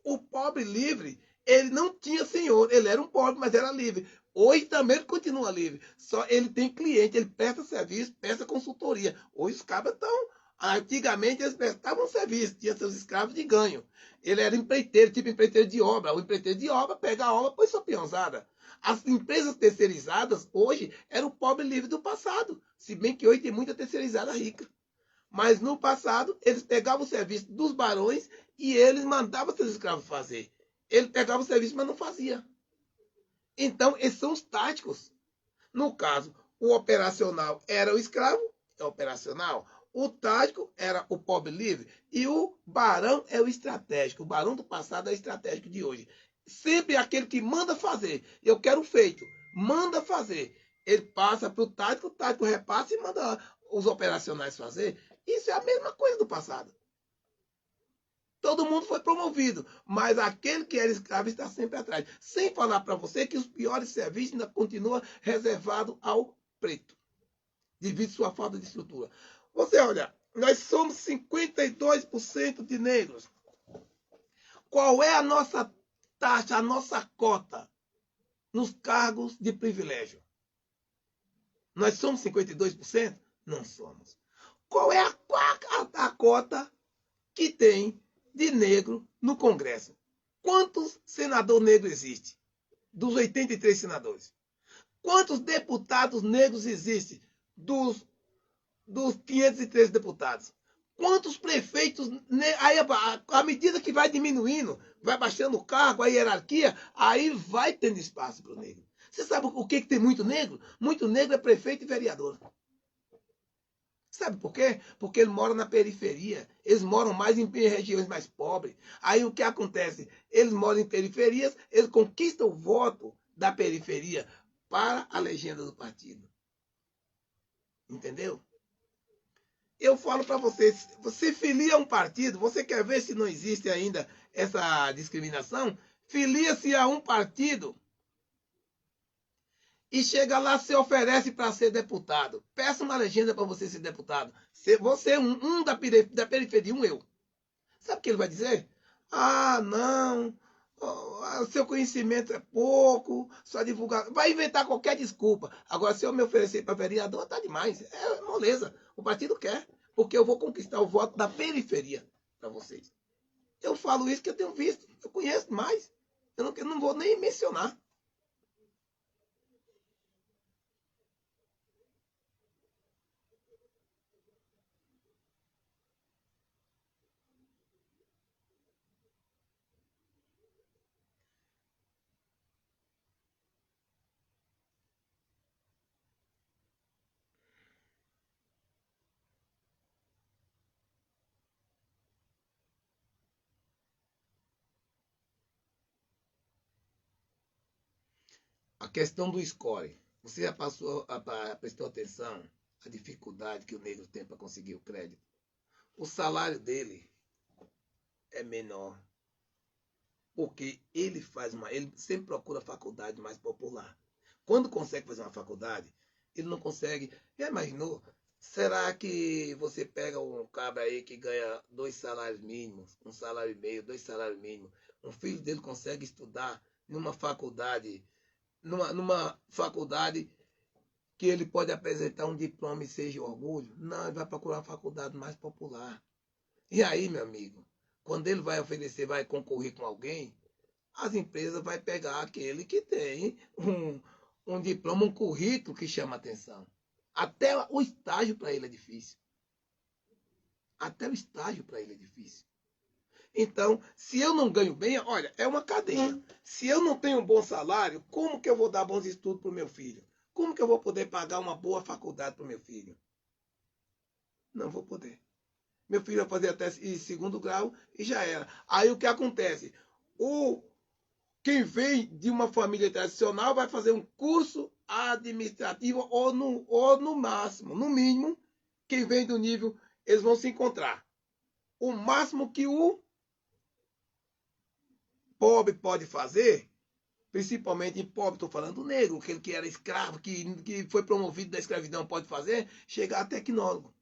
O pobre livre, ele não tinha senhor, ele era um pobre, mas era livre. Hoje também ele continua livre. Só ele tem cliente, ele presta serviço, presta consultoria. Hoje os cabras estão. Antigamente eles prestavam serviço, tinha seus escravos de ganho. Ele era empreiteiro, tipo empreiteiro de obra. O empreiteiro de obra pega a obra, põe sua peãozada. As empresas terceirizadas hoje eram o pobre livre do passado. Se bem que hoje tem muita terceirizada rica. Mas no passado, eles pegavam o serviço dos barões e eles mandavam seus escravos fazer. Ele pegava o serviço, mas não fazia. Então, esses são os táticos. No caso, o operacional era o escravo, é operacional. O tático era o pobre livre. E o barão é o estratégico. O barão do passado é o estratégico de hoje. Sempre aquele que manda fazer. Eu quero feito. Manda fazer. Ele passa para o tático repassa e manda os operacionais fazer. Isso é a mesma coisa do passado. Todo mundo foi promovido, mas aquele que era escravo está sempre atrás. Sem falar para você que os piores serviços ainda continuam reservados ao preto, devido à sua falta de estrutura. Você olha, nós somos 52% de negros. Qual é a nossa taxa, a nossa cota nos cargos de privilégio? Nós somos 52%? Não somos. Qual é a cota que tem de negro no Congresso? Quantos senadores negros existem? Dos 83 senadores. Quantos deputados negros existem? Dos 513 deputados. Quantos prefeitos... Aí, à medida que vai diminuindo, vai baixando o cargo, a hierarquia, aí vai tendo espaço para o negro. Você sabe o que tem muito negro? Muito negro é prefeito e vereador. Sabe por quê? Porque eles moram na periferia. Eles moram mais em regiões mais pobres. Aí o que acontece? Eles moram em periferias, eles conquistam o voto da periferia para a legenda do partido. Entendeu? Eu falo para vocês, você filia a um partido, você quer ver se não existe ainda essa discriminação? Filia-se a um partido e chega lá, se oferece para ser deputado. Peça uma legenda para você ser deputado. Você é um da periferia, eu. Sabe o que ele vai dizer? Ah, não, o seu conhecimento é pouco, sua divulgação. Vai inventar qualquer desculpa. Agora, se eu me oferecer para vereador, tá demais. É moleza. O partido quer, porque eu vou conquistar o voto da periferia para vocês. Eu falo isso que eu tenho visto, eu conheço mais. Eu não vou nem mencionar. A questão do score. Você já prestou atenção à dificuldade que o negro tem para conseguir o crédito? O salário dele é menor. Porque ele sempre procura a faculdade mais popular. Quando consegue fazer uma faculdade, ele não consegue. Já imaginou? Será que você pega um cabra aí que ganha 2 salários mínimos, 1,5 salário, 2 salários mínimos, um filho dele consegue estudar numa faculdade, numa faculdade que ele pode apresentar um diploma e seja orgulho? Não, ele vai procurar uma faculdade mais popular. E aí, meu amigo, quando ele vai oferecer, vai concorrer com alguém, as empresas vão pegar aquele que tem um diploma, um currículo que chama atenção. Até o estágio para ele é difícil. Até o estágio para ele é difícil. Então, se eu não ganho bem, olha, é uma cadeia. Se eu não tenho um bom salário, como que eu vou dar bons estudos para o meu filho? Como que eu vou poder pagar uma boa faculdade para o meu filho? Não vou poder. Meu filho vai fazer até segundo grau e já era. Aí o que acontece? Quem vem de uma família tradicional vai fazer um curso administrativo ou no máximo, no mínimo, quem vem do nível, eles vão se encontrar. O máximo que o pobre pode fazer, principalmente em pobre, estou falando negro, aquele que era escravo, que foi promovido da escravidão, pode fazer, chegar a tecnólogo.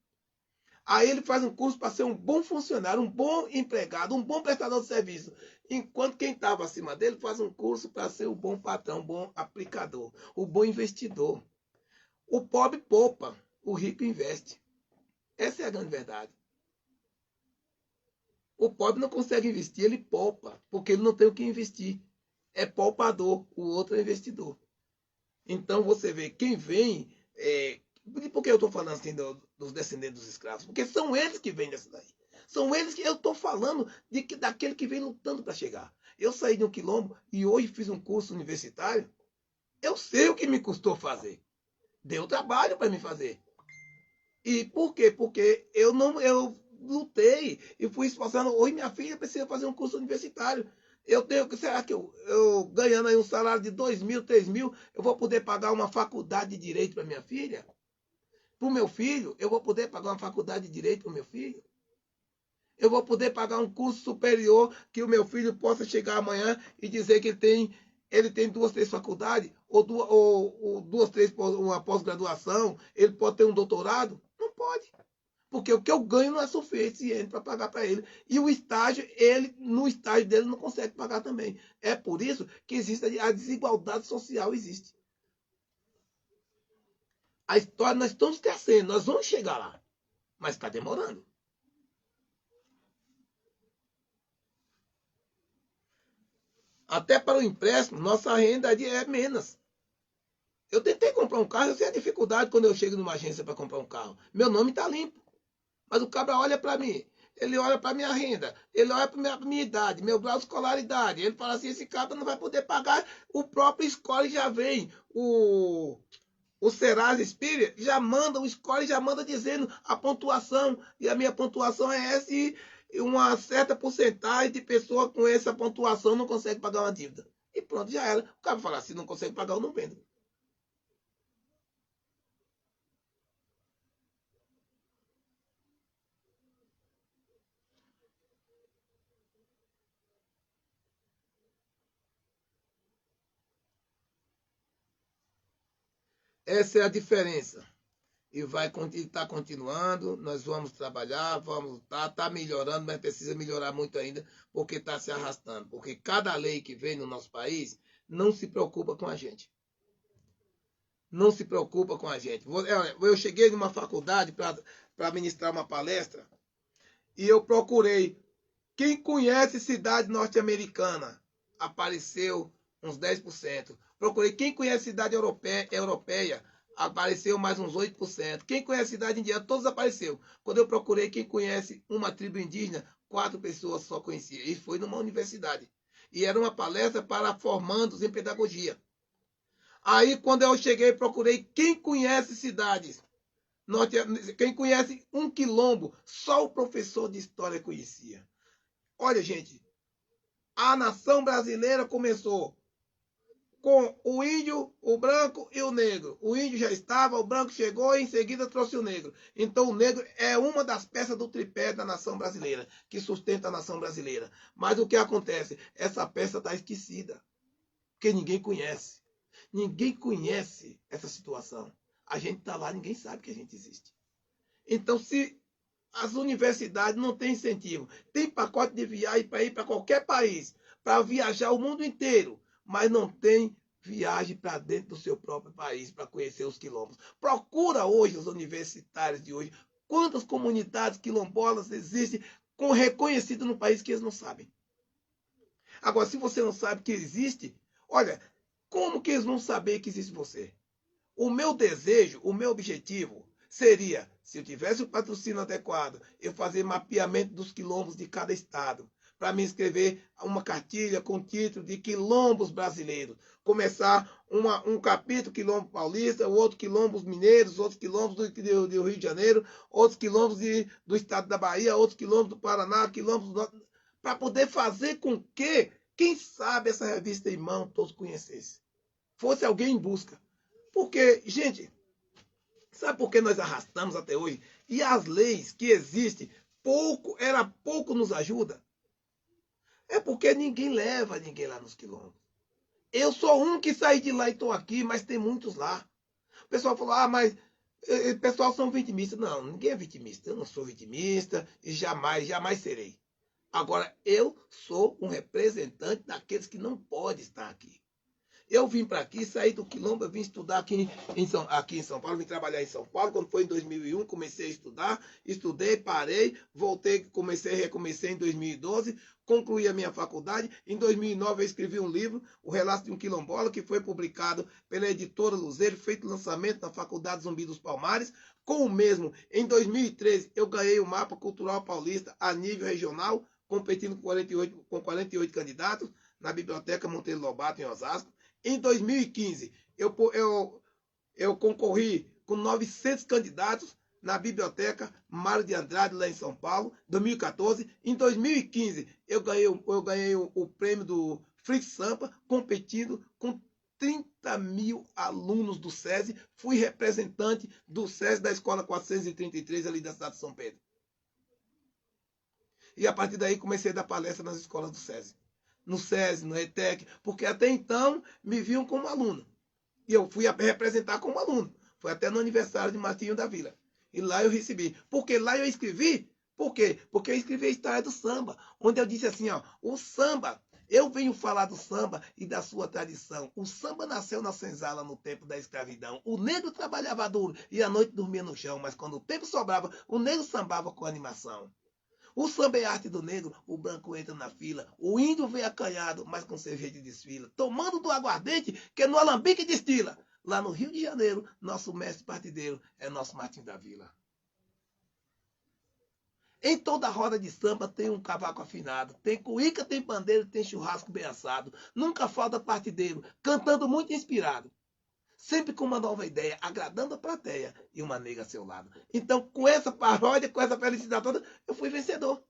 Aí ele faz um curso para ser um bom funcionário, um bom empregado, um bom prestador de serviço. Enquanto quem estava acima dele faz um curso para ser o bom patrão, o bom aplicador, o bom investidor. O pobre poupa, o rico investe. Essa é a grande verdade. O pobre não consegue investir, ele poupa, porque ele não tem o que investir. É poupador, o outro é investidor. Então você vê, quem vem. Por que eu estou falando assim dos descendentes dos escravos? Porque são eles que vêm dessa daí. São eles que eu estou falando daquele que vem lutando para chegar. Eu saí de um quilombo e hoje fiz um curso universitário. Eu sei o que me custou fazer. Deu trabalho para me fazer. E por quê? Porque eu lutei e fui esforçando. Hoje minha filha precisa fazer um curso universitário. Será que eu ganhando aí um salário de 2.000, 3.000, eu vou poder pagar uma faculdade de direito para minha filha? Para o meu filho, eu vou poder pagar uma faculdade de direito para o meu filho? Eu vou poder pagar um curso superior que o meu filho possa chegar amanhã e dizer que ele tem 2, 3 faculdades, ou 2, 3, uma pós-graduação, ele pode ter um doutorado? Não pode. Porque o que eu ganho não é suficiente para pagar para ele. E o estágio, no estágio dele, não consegue pagar também. É por isso que existe a desigualdade social. Existe. A história nós estamos crescendo, nós vamos chegar lá. Mas está demorando. Até para o empréstimo, nossa renda é menos. Eu tentei comprar um carro, eu sei a dificuldade quando eu chego numa agência para comprar um carro. Meu nome está limpo. Mas o cabra olha para mim, ele olha para minha renda, ele olha para minha idade, meu grau de escolaridade. Ele fala assim: esse cabra não vai poder pagar. O próprio score já vem. O Serasa Spirit já manda, o score já manda dizendo a pontuação. E a minha pontuação é essa. E uma certa porcentagem de pessoa com essa pontuação não consegue pagar uma dívida. E pronto, já era. O cara fala: se não consegue pagar, eu não vendo. Essa é a diferença. E vai estar continuando. Nós vamos trabalhar, vamos lutar, está melhorando, mas precisa melhorar muito ainda, porque está se arrastando. Porque cada lei que vem no nosso país não se preocupa com a gente. Não se preocupa com a gente. Eu cheguei numa faculdade para ministrar uma palestra e eu procurei quem conhece cidade norte-americana. Apareceu uns 10%. Procurei quem conhece cidade europeia, apareceu mais uns 8%. Quem conhece cidade indiana, todos apareceu. Quando eu procurei quem conhece uma tribo indígena, 4 pessoas só conhecia. E foi numa universidade. E era uma palestra para formandos em pedagogia. Aí, quando eu cheguei, procurei quem conhece cidades. Quem conhece um quilombo, só o professor de história conhecia. Olha, gente, a nação brasileira começou com o índio, o branco e o negro. O índio já estava, o branco chegou e em seguida trouxe o negro. Então o negro é uma das peças do tripé da nação brasileira, que sustenta a nação brasileira. Mas o que acontece? Essa peça está esquecida, porque ninguém conhece. Ninguém conhece essa situação. A gente está lá, ninguém sabe que a gente existe. Então, se as universidades não têm incentivo, tem pacote de viagem para ir para qualquer país, para viajar o mundo inteiro, mas não tem viagem para dentro do seu próprio país para conhecer os quilombos. Procura hoje os universitários de hoje, quantas comunidades quilombolas existem com reconhecido no país que eles não sabem. Agora, se você não sabe que existe, olha, como que eles vão saber que existe você? O meu desejo, o meu objetivo seria, se eu tivesse o patrocínio adequado, eu fazer mapeamento dos quilombos de cada estado, para me inscrever uma cartilha com o título de Quilombos Brasileiros. Começar um capítulo quilombo paulista, outro quilombos mineiros, outros quilombos do Rio de Janeiro, outros quilombos do estado da Bahia, outros quilombos do Paraná, quilombos do... para poder fazer com que, quem sabe, essa revista em mão todos conhecessem. Fosse alguém em busca. Porque, gente, sabe por que nós arrastamos até hoje? E as leis que existem, pouco nos ajuda. É porque ninguém leva ninguém lá nos quilombos. Eu sou um que saí de lá e estou aqui, mas tem muitos lá. O pessoal falou, mas o pessoal são vitimistas. Não, ninguém é vitimista. Eu não sou vitimista e jamais serei. Agora, eu sou um representante daqueles que não podem estar aqui. Eu vim para aqui, saí do quilombo, eu vim estudar aqui em São Paulo, vim trabalhar em São Paulo. Quando foi em 2001, comecei a estudar, estudei, parei, voltei, recomecei em 2012, concluí a minha faculdade. Em 2009 eu escrevi um livro, O Relato de um Quilombola, que foi publicado pela editora Luzeiro, feito lançamento na Faculdade Zumbi dos Palmares. Com o mesmo, em 2013, eu ganhei o Mapa Cultural Paulista a nível regional, competindo com 48 candidatos na Biblioteca Monteiro Lobato, em Osasco. Em 2015, eu concorri com 900 candidatos na Biblioteca Mário de Andrade, lá em São Paulo, 2014. Em 2015, eu ganhei o prêmio do Fritz Sampa, competindo com 30 mil alunos do SESI. Fui representante do SESI da Escola 433, ali da cidade de São Pedro. E a partir daí comecei a dar palestra nas escolas do SESI. No SESI, no ETEC, porque até então me viam como aluno. E eu fui representar como aluno. Foi até no aniversário de Martinho da Vila. E lá eu recebi. Porque lá eu escrevi. Por quê? Porque eu escrevi a história do samba. Onde eu disse assim, o samba, eu venho falar do samba e da sua tradição. O samba nasceu na senzala no tempo da escravidão. O negro trabalhava duro e à noite dormia no chão. Mas quando o tempo sobrava, o negro sambava com animação. O samba é arte do negro, o branco entra na fila. O índio vem acanhado, mas com cerveja de desfila. Tomando do aguardente, que no alambique destila. Lá no Rio de Janeiro, nosso mestre partideiro é nosso Martinho da Vila. Em toda roda de samba tem um cavaco afinado. Tem cuíca, tem pandeiro, tem churrasco bem assado. Nunca falta partideiro, cantando muito inspirado. Sempre com uma nova ideia, agradando a plateia e uma nega a seu lado. Então, com essa paródia, com essa felicidade toda, eu fui vencedor.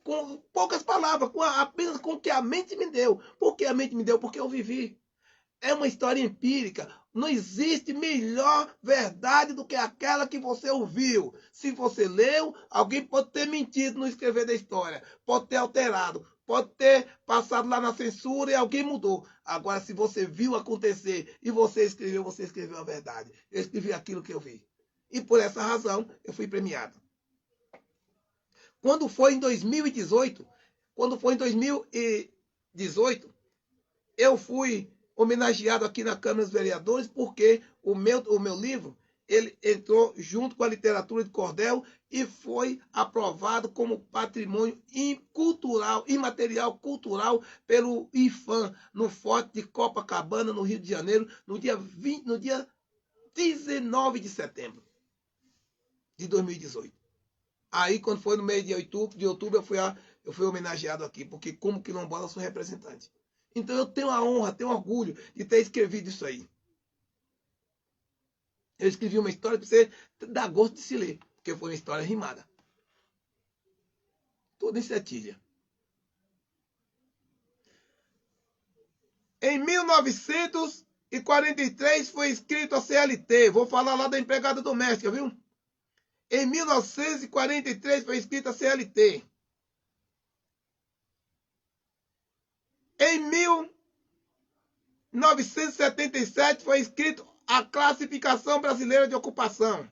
Com poucas palavras, apenas com o que a mente me deu. Por que a mente me deu? Porque eu vivi. É uma história empírica. Não existe melhor verdade do que aquela que você ouviu. Se você leu, alguém pode ter mentido no escrever da história. Pode ter alterado. Pode ter passado lá na censura e alguém mudou. Agora, se você viu acontecer e você escreveu a verdade. Eu escrevi aquilo que eu vi. E por essa razão, eu fui premiado. Quando foi em 2018, eu fui homenageado aqui na Câmara dos Vereadores, porque o meu livro ele entrou junto com a literatura de cordel e foi aprovado como patrimônio cultural, imaterial cultural pelo IFAM, no Forte de Copacabana, no Rio de Janeiro, no dia 19 de setembro de 2018. Aí, quando foi no mês de outubro eu fui homenageado aqui, porque como quilombola eu sou representante. Então eu tenho a honra, tenho orgulho de ter escrevido isso aí. Eu escrevi uma história para você dar gosto de se ler, porque foi uma história rimada. Toda em cedilha. Em 1943 foi escrito a CLT. Vou falar lá da empregada doméstica, viu? Em 1943 foi escrita a CLT. Em 1977 foi escrito a Classificação Brasileira de Ocupação,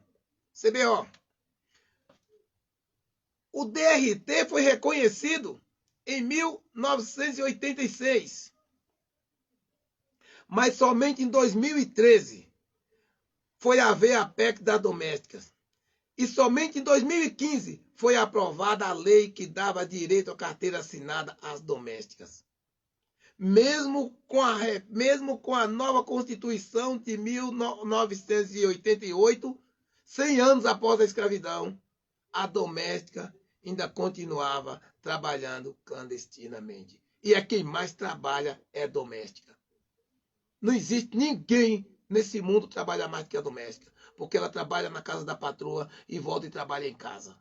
CBO. O DRT foi reconhecido em 1986, mas somente em 2013 foi haver a PEC das domésticas. E somente em 2015 foi aprovada a lei que dava direito à carteira assinada às domésticas. Mesmo com a nova Constituição de 1988, 100 anos após a escravidão, a doméstica ainda continuava trabalhando clandestinamente. E quem mais trabalha é doméstica. Não existe ninguém nesse mundo que trabalha mais do que a doméstica, porque ela trabalha na casa da patroa e volta e trabalha em casa.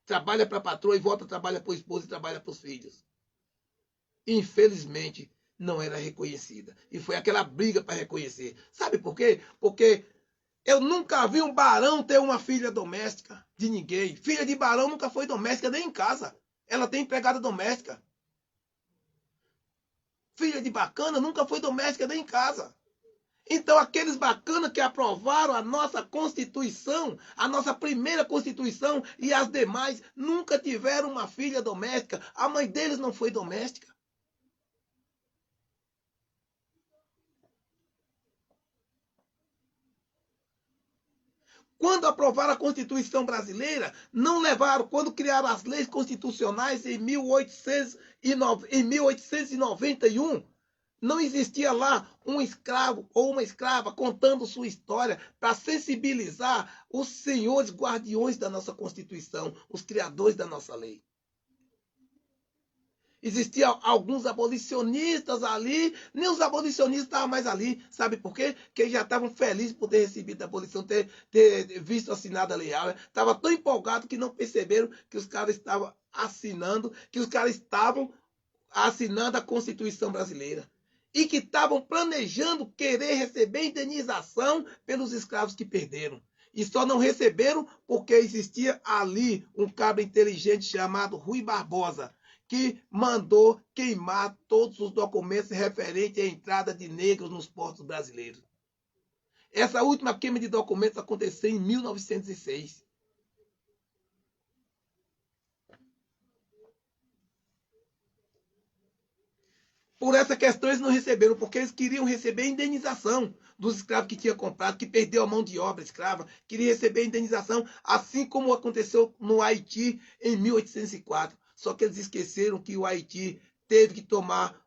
Trabalha para a patroa e volta, trabalha para o esposo e trabalha para os filhos. Infelizmente, não era reconhecida. E foi aquela briga para reconhecer. Sabe por quê? Porque eu nunca vi um barão ter uma filha doméstica de ninguém. Filha de barão nunca foi doméstica nem em casa. Ela tem empregada doméstica. Filha de bacana nunca foi doméstica nem em casa. Então, aqueles bacanas que aprovaram a nossa Constituição, a nossa primeira Constituição, e as demais nunca tiveram uma filha doméstica. A mãe deles não foi doméstica. Quando aprovaram a Constituição brasileira, não levaram, quando criaram as leis constitucionais em 1891, não existia lá um escravo ou uma escrava contando sua história para sensibilizar os senhores guardiões da nossa Constituição, os criadores da nossa lei. Existiam alguns abolicionistas ali, nem os abolicionistas estavam mais ali. Sabe por quê? Porque eles já estavam felizes por ter recebido a abolição, ter visto assinada a lei áurea. Estavam tão empolgados que não perceberam que os caras estavam assinando, que os caras estavam assinando a Constituição brasileira. E que estavam planejando querer receber indenização pelos escravos que perderam. E só não receberam porque existia ali um cabra inteligente chamado Rui Barbosa, que mandou queimar todos os documentos referentes à entrada de negros nos portos brasileiros. Essa última queima de documentos aconteceu em 1906. Por essa questão eles não receberam, porque eles queriam receber a indenização dos escravos que tinham comprado, que perdeu a mão de obra escrava, queria receber a indenização, assim como aconteceu no Haiti em 1804. Só que eles esqueceram que o Haiti teve que tomar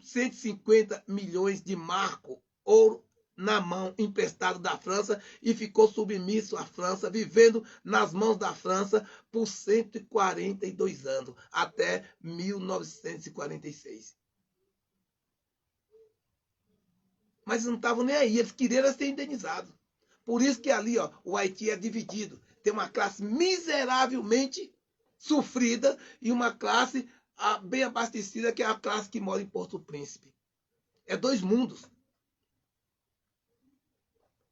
150 milhões de marco, ouro, na mão, emprestado da França, e ficou submisso à França, vivendo nas mãos da França por 142 anos, até 1946. Mas não estavam nem aí, eles queriam ser indenizados. Por isso que ali, ó, o Haiti é dividido. Tem uma classe miseravelmente sofrida e uma classe bem abastecida, que é a classe que mora em Porto Príncipe. É dois mundos.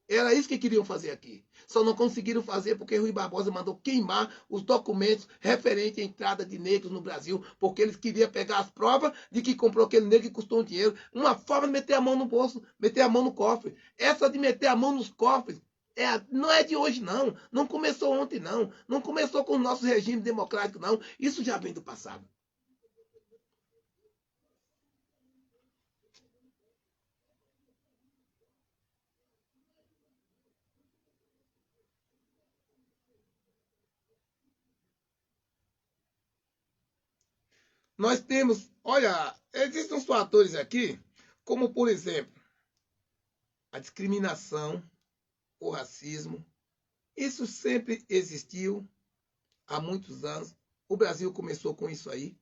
Era isso que queriam fazer aqui. Só não conseguiram fazer porque Rui Barbosa mandou queimar os documentos referentes à entrada de negros no Brasil, porque eles queriam pegar as provas de que comprou aquele negro que custou um dinheiro. Uma forma de meter a mão no bolso, meter a mão no cofre. Essa de meter a mão nos cofres não é de hoje, não. Não começou ontem, não. Não começou com o nosso regime democrático, não. Isso já vem do passado. Nós temos, olha, existem uns fatores aqui, como por exemplo, a discriminação, o racismo. Isso sempre existiu há muitos anos. O Brasil começou com isso aí,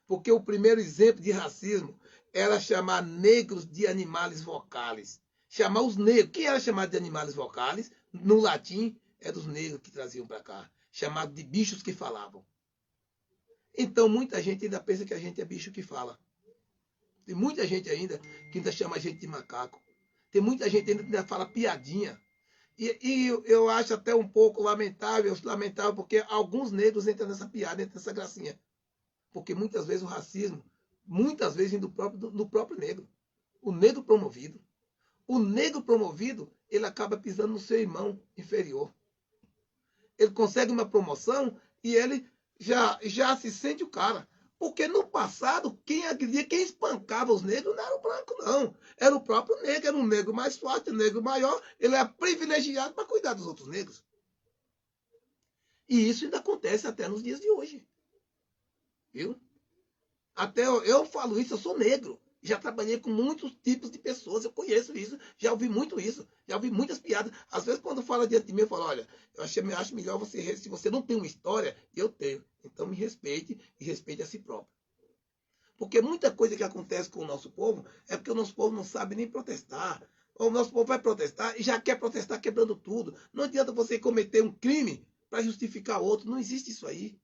porque o primeiro exemplo de racismo era chamar negros de animais vocais. Chamar os negros, quem era chamado de animais vocais, no latim, é dos negros que traziam para cá, chamado de bichos que falavam. Então, muita gente ainda pensa que a gente é bicho que fala. Tem muita gente ainda que ainda chama a gente de macaco. Tem muita gente ainda que ainda fala piadinha. E eu acho até um pouco lamentável, porque alguns negros entram nessa piada, entram nessa gracinha. Porque muitas vezes o racismo, muitas vezes vem do próprio negro. O negro promovido. O negro promovido, ele acaba pisando no seu irmão inferior. Ele consegue uma promoção e ele já se sente o cara. Porque no passado, quem agredia, quem espancava os negros não era o branco, não. Era o próprio negro, era um negro mais forte, um negro maior. Ele é privilegiado para cuidar dos outros negros. E isso ainda acontece até nos dias de hoje. Viu? Até eu falo isso, eu sou negro. Já trabalhei com muitos tipos de pessoas, eu conheço isso, já ouvi muito isso, já ouvi muitas piadas. Às vezes, quando fala diante de mim, eu falo: olha, acho melhor você, se você não tem uma história, eu tenho. Então me respeite e respeite a si próprio. Porque muita coisa que acontece com o nosso povo é porque o nosso povo não sabe nem protestar. O nosso povo vai protestar e já quer protestar quebrando tudo. Não adianta você cometer um crime para justificar outro, não existe isso aí.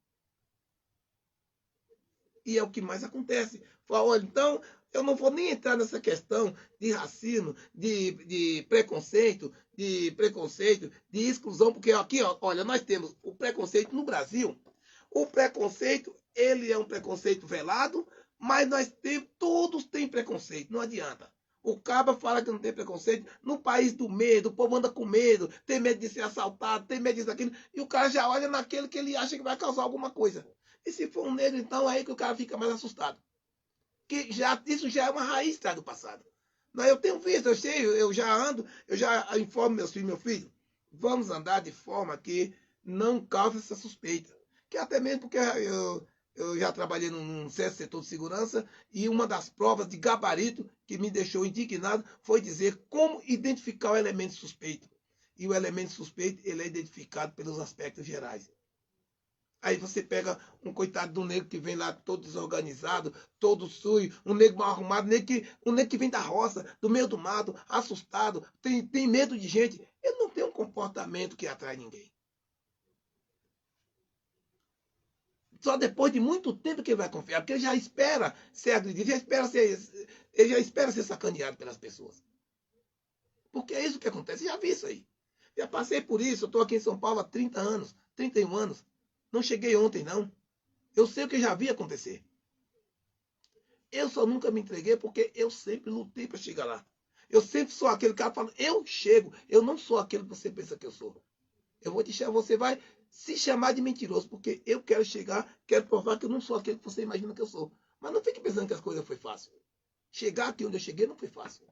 E é o que mais acontece. Fala: olha, então eu não vou nem entrar nessa questão de racismo, de preconceito, de exclusão, porque aqui, ó, olha, nós temos o preconceito no Brasil. O preconceito, ele é um preconceito velado, mas nós temos, todos têm preconceito, não adianta. O caba fala que não tem preconceito. No país do medo, o povo anda com medo, tem medo de ser assaltado, tem medo disso, daquilo, e o cara já olha naquele que ele acha que vai causar alguma coisa. E se for um negro, então é aí que o cara fica mais assustado. Que isso já é uma raiz do passado. Mas eu tenho visto, eu sei, eu já ando, eu já informo meus filhos, meu filho, vamos andar de forma que não cause essa suspeita. Que até mesmo porque eu já trabalhei num certo setor de segurança e uma das provas de gabarito que me deixou indignado foi dizer como identificar o elemento suspeito. E o elemento suspeito, ele é identificado pelos aspectos gerais. Aí você pega um coitado do negro que vem lá todo desorganizado, todo sujo, um negro mal arrumado, um negro que vem da roça, do meio do mato, assustado, tem medo de gente. Ele não tem um comportamento que atrai ninguém. Só depois de muito tempo que ele vai confiar, porque ele já espera ser agredido, ele já espera ser sacaneado pelas pessoas. Porque é isso que acontece. Já vi isso aí. Já passei por isso. Eu estou aqui em São Paulo há 30 anos, 31 anos. Não cheguei ontem, não. Eu sei o que já vi acontecer. Eu só nunca me entreguei porque eu sempre lutei para chegar lá. Eu sempre sou aquele cara falando: eu chego. Eu não sou aquele que você pensa que eu sou. Eu vou te chamar, você vai se chamar de mentiroso, porque eu quero chegar, quero provar que eu não sou aquele que você imagina que eu sou. Mas não fique pensando que as coisas foi fácil. Chegar aqui onde eu cheguei não foi fácil.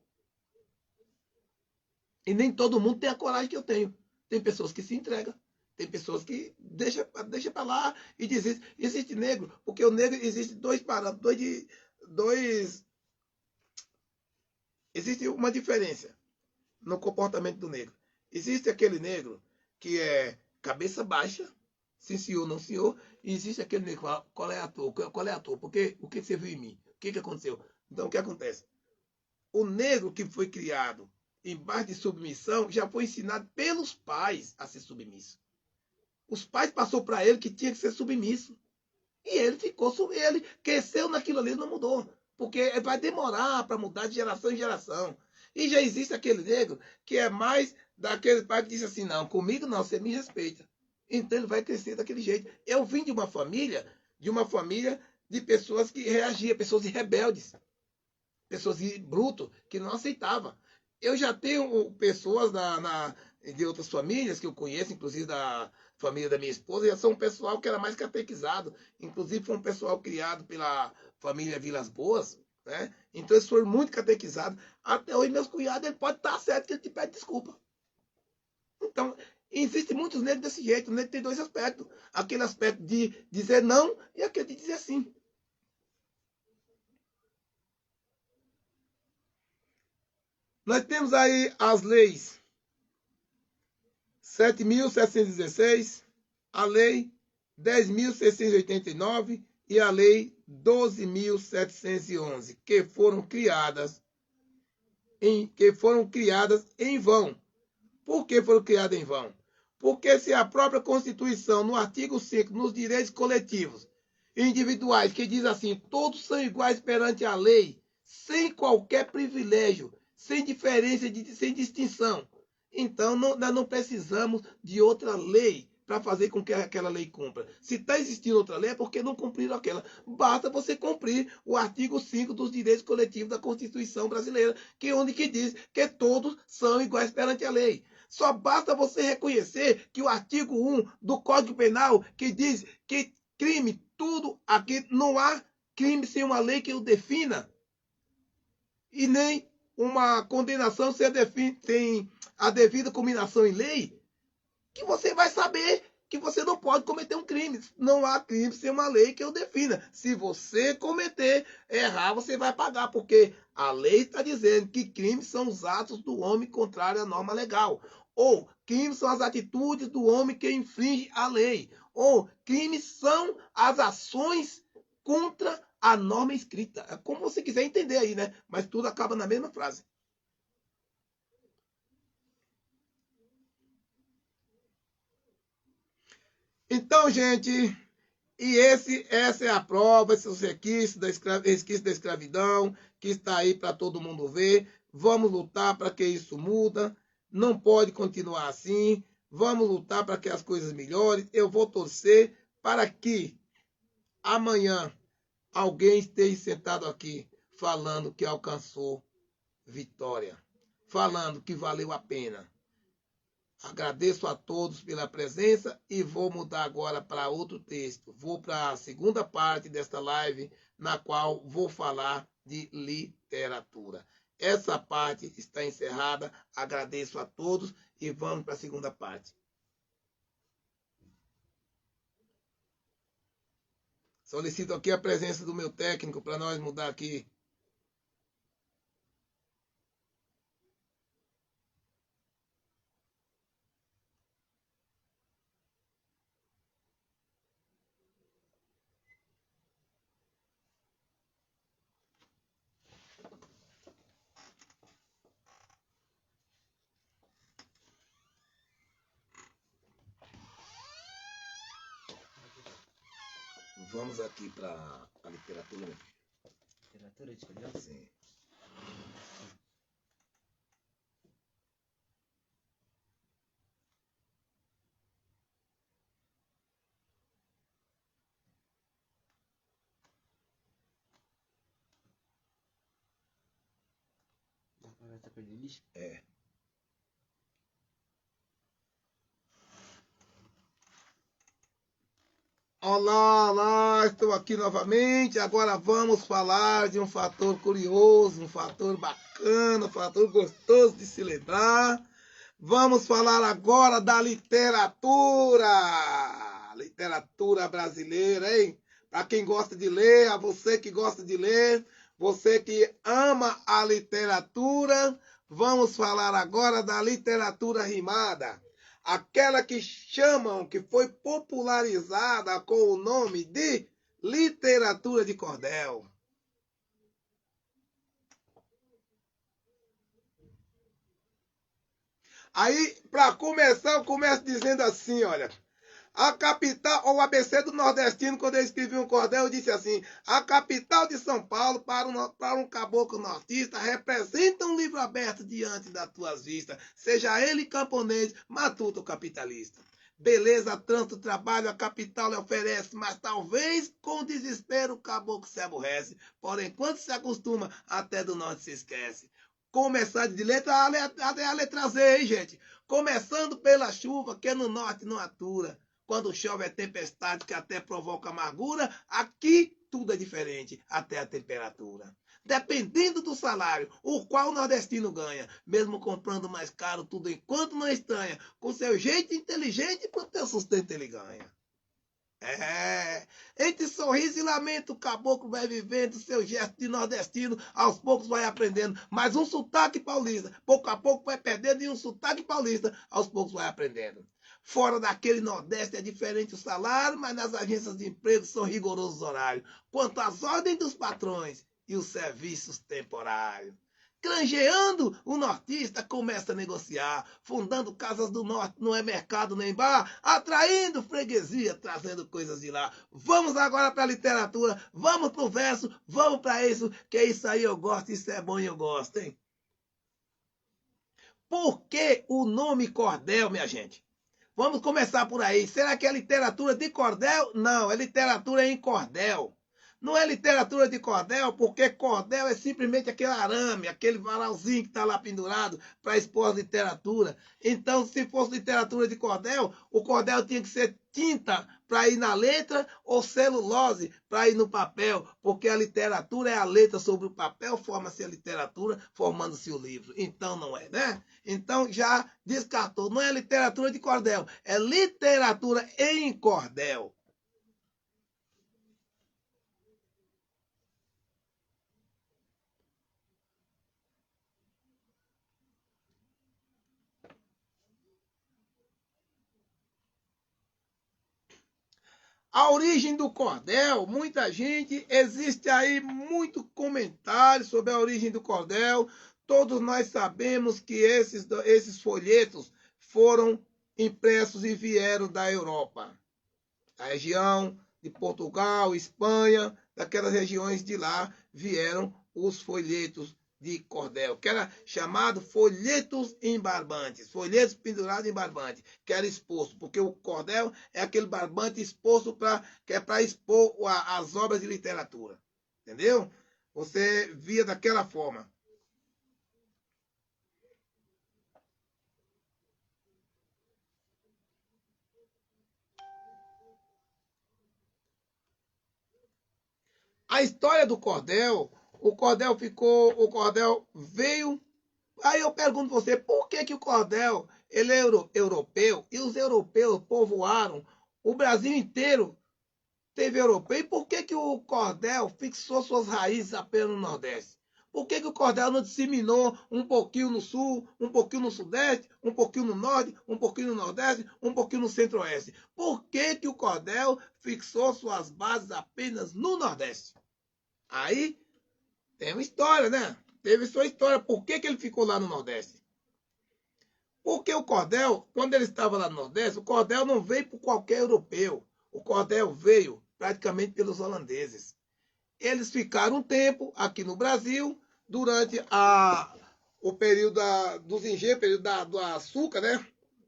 E nem todo mundo tem a coragem que eu tenho. Tem pessoas que se entregam. Tem pessoas que deixa para lá e desistem. Existe negro, porque o negro existe dois parâmetros, existe uma diferença no comportamento do negro. Existe aquele negro que é cabeça baixa, sim senhor, não senhor, e existe aquele negro que fala: qual é a tua? Qual é a tua? Porque o que você viu em mim? O que aconteceu? Então o que acontece? O negro que foi criado embaixo de submissão já foi ensinado pelos pais a ser submisso. Os pais passou para ele que tinha que ser submisso. E ele ficou, ele cresceu naquilo ali e não mudou. Porque vai demorar para mudar de geração em geração. E já existe aquele negro que é mais daquele pai que diz assim: não, comigo não, você me respeita. Então ele vai crescer daquele jeito. Eu vim de uma família de pessoas que reagiam, pessoas rebeldes, pessoas brutas, que não aceitavam. Eu já tenho pessoas de outras famílias que eu conheço, inclusive da família da minha esposa, já são um pessoal que era mais catequizado. Inclusive foi um pessoal criado pela família Vilas Boas, né? Então eles foram muito catequizados. Até hoje meus cunhados, ele pode estar certo que ele te pede desculpa. Então, existem muitos negros desse jeito. O negro tem dois aspectos. Aquele aspecto de dizer não e aquele de dizer sim. Nós temos aí as leis 7.716, a lei 10.689 e a lei 12.711, que foram criadas em vão. Por que foram criadas em vão? Porque se a própria Constituição, no artigo 5, nos direitos coletivos individuais, que diz assim: todos são iguais perante a lei, sem qualquer privilégio, sem diferença, sem distinção. Então, nós não precisamos de outra lei para fazer com que aquela lei cumpra. Se está existindo outra lei, é porque não cumpriram aquela. Basta você cumprir o artigo 5 dos direitos coletivos da Constituição brasileira, que é onde que diz que todos são iguais perante a lei. Só basta você reconhecer que o artigo 1 do Código Penal, que diz que crime, tudo aqui, não há crime sem uma lei que o defina. E nem uma condenação sem a devida combinação em lei, que você vai saber que você não pode cometer um crime. Não há crime sem uma lei que o defina. Se você cometer, errar, você vai pagar, porque a lei está dizendo que crimes são os atos do homem contrário à norma legal. Ou crimes são as atitudes do homem que infringe a lei. Ou crimes são as ações contra a norma escrita. É como você quiser entender aí, né? Mas tudo acaba na mesma frase. Então, gente, e essa é a prova, esses resquícios da escravidão, que está aí para todo mundo ver. Vamos lutar para que isso muda. Não pode continuar assim. Vamos lutar para que as coisas melhorem. Eu vou torcer para que amanhã alguém esteja sentado aqui falando que alcançou vitória, falando que valeu a pena. Agradeço a todos pela presença e vou mudar agora para outro texto. Vou para a segunda parte desta live, na qual vou falar de literatura. Essa parte está encerrada. Agradeço a todos e vamos para a segunda parte. Solicito aqui a presença do meu técnico para nós mudar aqui. Vamos aqui para a literatura.
Literatura de escolheu?
Sim.
Essa playlist?
É. Olá, olá, estou aqui novamente. Agora vamos falar de um fator curioso, um fator bacana, um fator gostoso de se lembrar. Vamos falar agora da literatura. Literatura brasileira, hein? Para quem gosta de ler, a você que gosta de ler, você que ama a literatura, vamos falar agora da literatura rimada. Aquela que chamam, que foi popularizada com o nome de literatura de cordel. Aí, para começar, eu começo dizendo assim, olha. A capital, ou o ABC do nordestino, quando eu escrevi um cordel, eu disse assim: a capital de São Paulo, para um caboclo nortista, representa um livro aberto diante das tuas vistas, seja ele camponês, matuto ou capitalista. Beleza, trânsito, trabalho, a capital lhe oferece, mas talvez com desespero o caboclo se aborrece. Porém, quando se acostuma, até do norte se esquece. Começar de letra a letra Z, hein, gente? Começando pela chuva, que no norte não atura. Quando chove é tempestade que até provoca amargura. Aqui tudo é diferente, até a temperatura. Dependendo do salário, o qual o nordestino ganha, mesmo comprando mais caro tudo enquanto não estranha, com seu jeito inteligente, pro teu sustento ele ganha. Entre sorriso e lamento, o caboclo vai vivendo seu gesto de nordestino, aos poucos vai aprendendo, mas um sotaque paulista, pouco a pouco vai perdendo, e um sotaque paulista, aos poucos vai aprendendo. Fora daquele Nordeste é diferente o salário, mas nas agências de emprego são rigorosos os horários, quanto às ordens dos patrões e os serviços temporários. Granjeando, o nortista começa a negociar, fundando casas do norte, não é mercado nem bar, atraindo freguesia, trazendo coisas de lá. Vamos agora para a literatura, vamos para o verso, vamos para isso, que isso aí eu gosto, isso é bom e eu gosto, hein? Por que o nome cordel, minha gente? Vamos começar por aí. Será que é literatura de cordel? Não, é literatura em cordel. Não é literatura de cordel, porque cordel é simplesmente aquele arame, aquele varalzinho que está lá pendurado para expor a literatura. Então, se fosse literatura de cordel, o cordel tinha que ser tinta para ir na letra ou celulose para ir no papel? Porque a literatura é a letra sobre o papel, forma-se a literatura, formando-se o livro. Então não é, né? Então já descartou. Não é literatura de cordel, é literatura em cordel. A origem do cordel, muita gente, existe aí muito comentário sobre a origem do cordel. Todos nós sabemos que esses folhetos foram impressos e vieram da Europa. A região de Portugal, Espanha, daquelas regiões de lá vieram os folhetos de cordel, que era chamado folhetos em barbantes, folhetos pendurados em barbante, que era exposto, porque o cordel é aquele barbante exposto que é para expor as obras de literatura. Entendeu? Você via daquela forma. A história do cordel, o cordel veio. Aí eu pergunto você, por que o cordel ele é europeu e os europeus povoaram o Brasil inteiro? Teve europeu. E por que o cordel fixou suas raízes apenas no Nordeste? Por que o cordel não disseminou um pouquinho no Sul, um pouquinho no Sudeste, um pouquinho no Norte, um pouquinho no Nordeste, um pouquinho no Centro-Oeste? Por que o cordel fixou suas bases apenas no Nordeste? Aí tem uma história, né? Teve sua história. Por que ele ficou lá no Nordeste? Porque o cordel, quando ele estava lá no Nordeste, o cordel não veio por qualquer europeu. O cordel veio praticamente pelos holandeses. Eles ficaram um tempo aqui no Brasil, durante o período dos engenhos, período do açúcar, né?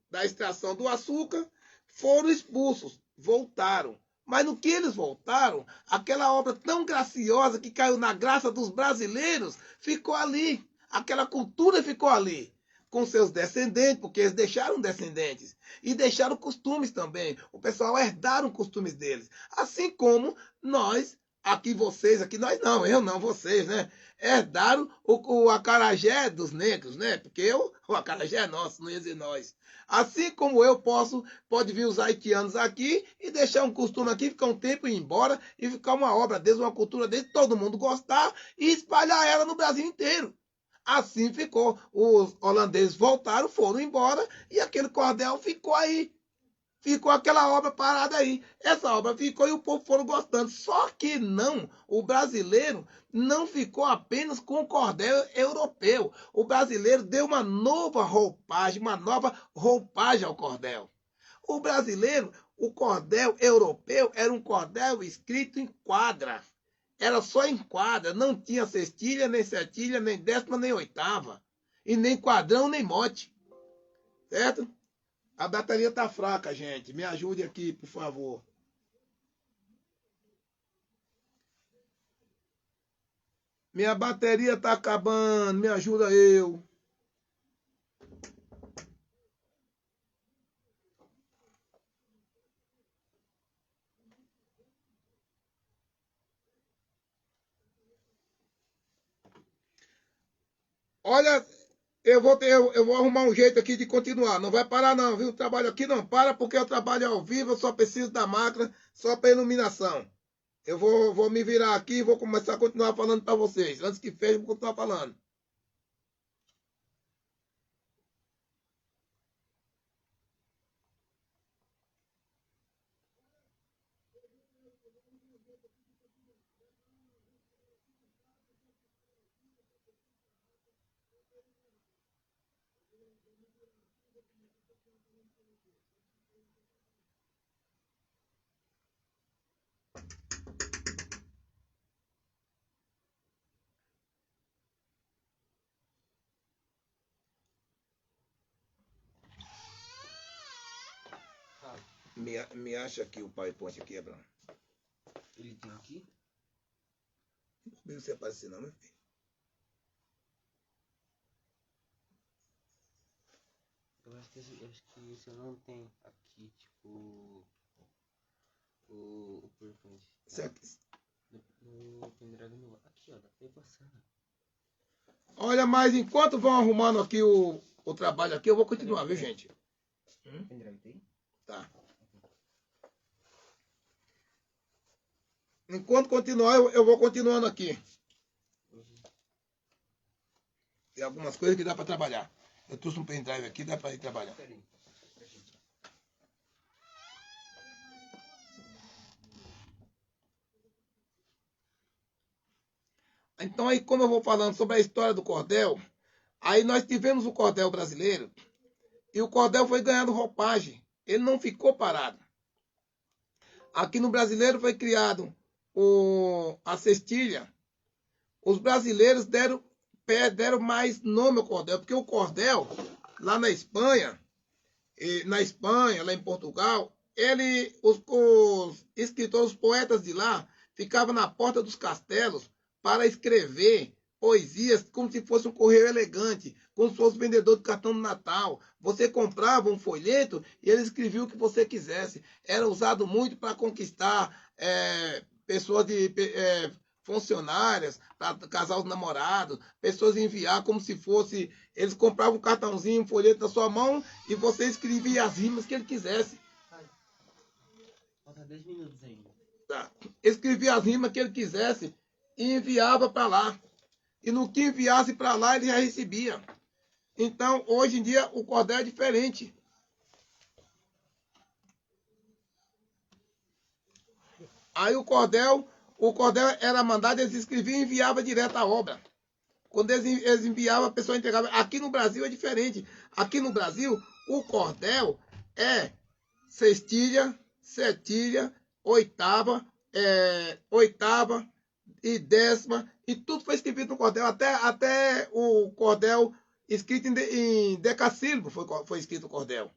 Da extração do açúcar, foram expulsos, voltaram. Mas no que eles voltaram, aquela obra tão graciosa que caiu na graça dos brasileiros ficou ali. Aquela cultura ficou ali, com seus descendentes, porque eles deixaram descendentes. E deixaram costumes também. O pessoal herdaram costumes deles. Assim como nós, aqui vocês, aqui nós não, eu não, vocês, né? Herdaram o acarajé dos negros, né? Porque o acarajé é nosso, não ia dizer nós. Assim como eu pode vir os haitianos aqui e deixar um costume aqui, ficar um tempo e ir embora e ficar uma obra deles, uma cultura deles, todo mundo gostar e espalhar ela no Brasil inteiro. Assim ficou. Os holandeses voltaram, foram embora e aquele cordel ficou aí. Ficou aquela obra parada aí. Essa obra ficou e o povo foram gostando. Só que não, o brasileiro não ficou apenas com o cordel europeu. O brasileiro deu uma nova roupagem ao cordel. O brasileiro, o cordel europeu era um cordel escrito em quadra. Era só em quadra, não tinha cestilha, nem setilha, nem décima, nem oitava. E nem quadrão, nem mote. Certo? A bateria tá fraca, gente. Me ajude aqui, por favor. Minha bateria tá acabando. Me ajuda eu. Olha, eu vou arrumar um jeito aqui de continuar. Não vai parar não, viu? O trabalho aqui não para porque eu trabalho ao vivo, eu só preciso da máquina só para iluminação. Eu vou me virar aqui e vou começar a continuar falando para vocês. Antes que feche, eu vou continuar falando. Me acha aqui o PowerPoint aqui, Abraão.
Ele tem aqui?
Não você aparecer não, meu filho.
Eu acho que esse eu não tenho aqui, tipo. O PowerPoint.
Certo.
No pendrive no. Aqui, ó, dá pra ir passando.
Olha, mas enquanto vão arrumando aqui o trabalho aqui, eu vou continuar, viu, gente?
Pendrive tem?
Tá. Enquanto continuar, eu vou continuando aqui. Tem algumas coisas que dá para trabalhar. Eu trouxe um pendrive aqui, dá para ir trabalhar. Então aí, como eu vou falando sobre a história do cordel, aí nós tivemos o cordel brasileiro e o cordel foi ganhando roupagem. Ele não ficou parado. Aqui no brasileiro foi criado a cestilha. Os brasileiros deram mais nome ao cordel, porque o cordel, lá na Espanha, lá em Portugal, os escritores, os poetas de lá, ficavam na porta dos castelos para escrever poesias como se fosse um correio elegante, como se fosse vendedor de cartão de Natal. Você comprava um folheto e ele escrevia o que você quisesse. Era usado muito para conquistar pessoas funcionárias, para casar os namorados, pessoas enviar como se fosse. Eles compravam um cartãozinho, um folheto na sua mão e você escrevia as rimas que ele quisesse.
Falta 10 minutos ainda.
Tá. Escrevia as rimas que ele quisesse e enviava para lá. E no que enviasse para lá, ele já recebia. Então, hoje em dia, o cordel é diferente. Aí o cordel era mandado, eles escreviam e enviavam direto à obra. Quando eles enviavam, a pessoa entregava. Aqui no Brasil é diferente. Aqui no Brasil, o cordel é sextilha, setilha, oitava e décima. E tudo foi escrito no cordel. Até o cordel escrito em decassílabo foi escrito o cordel.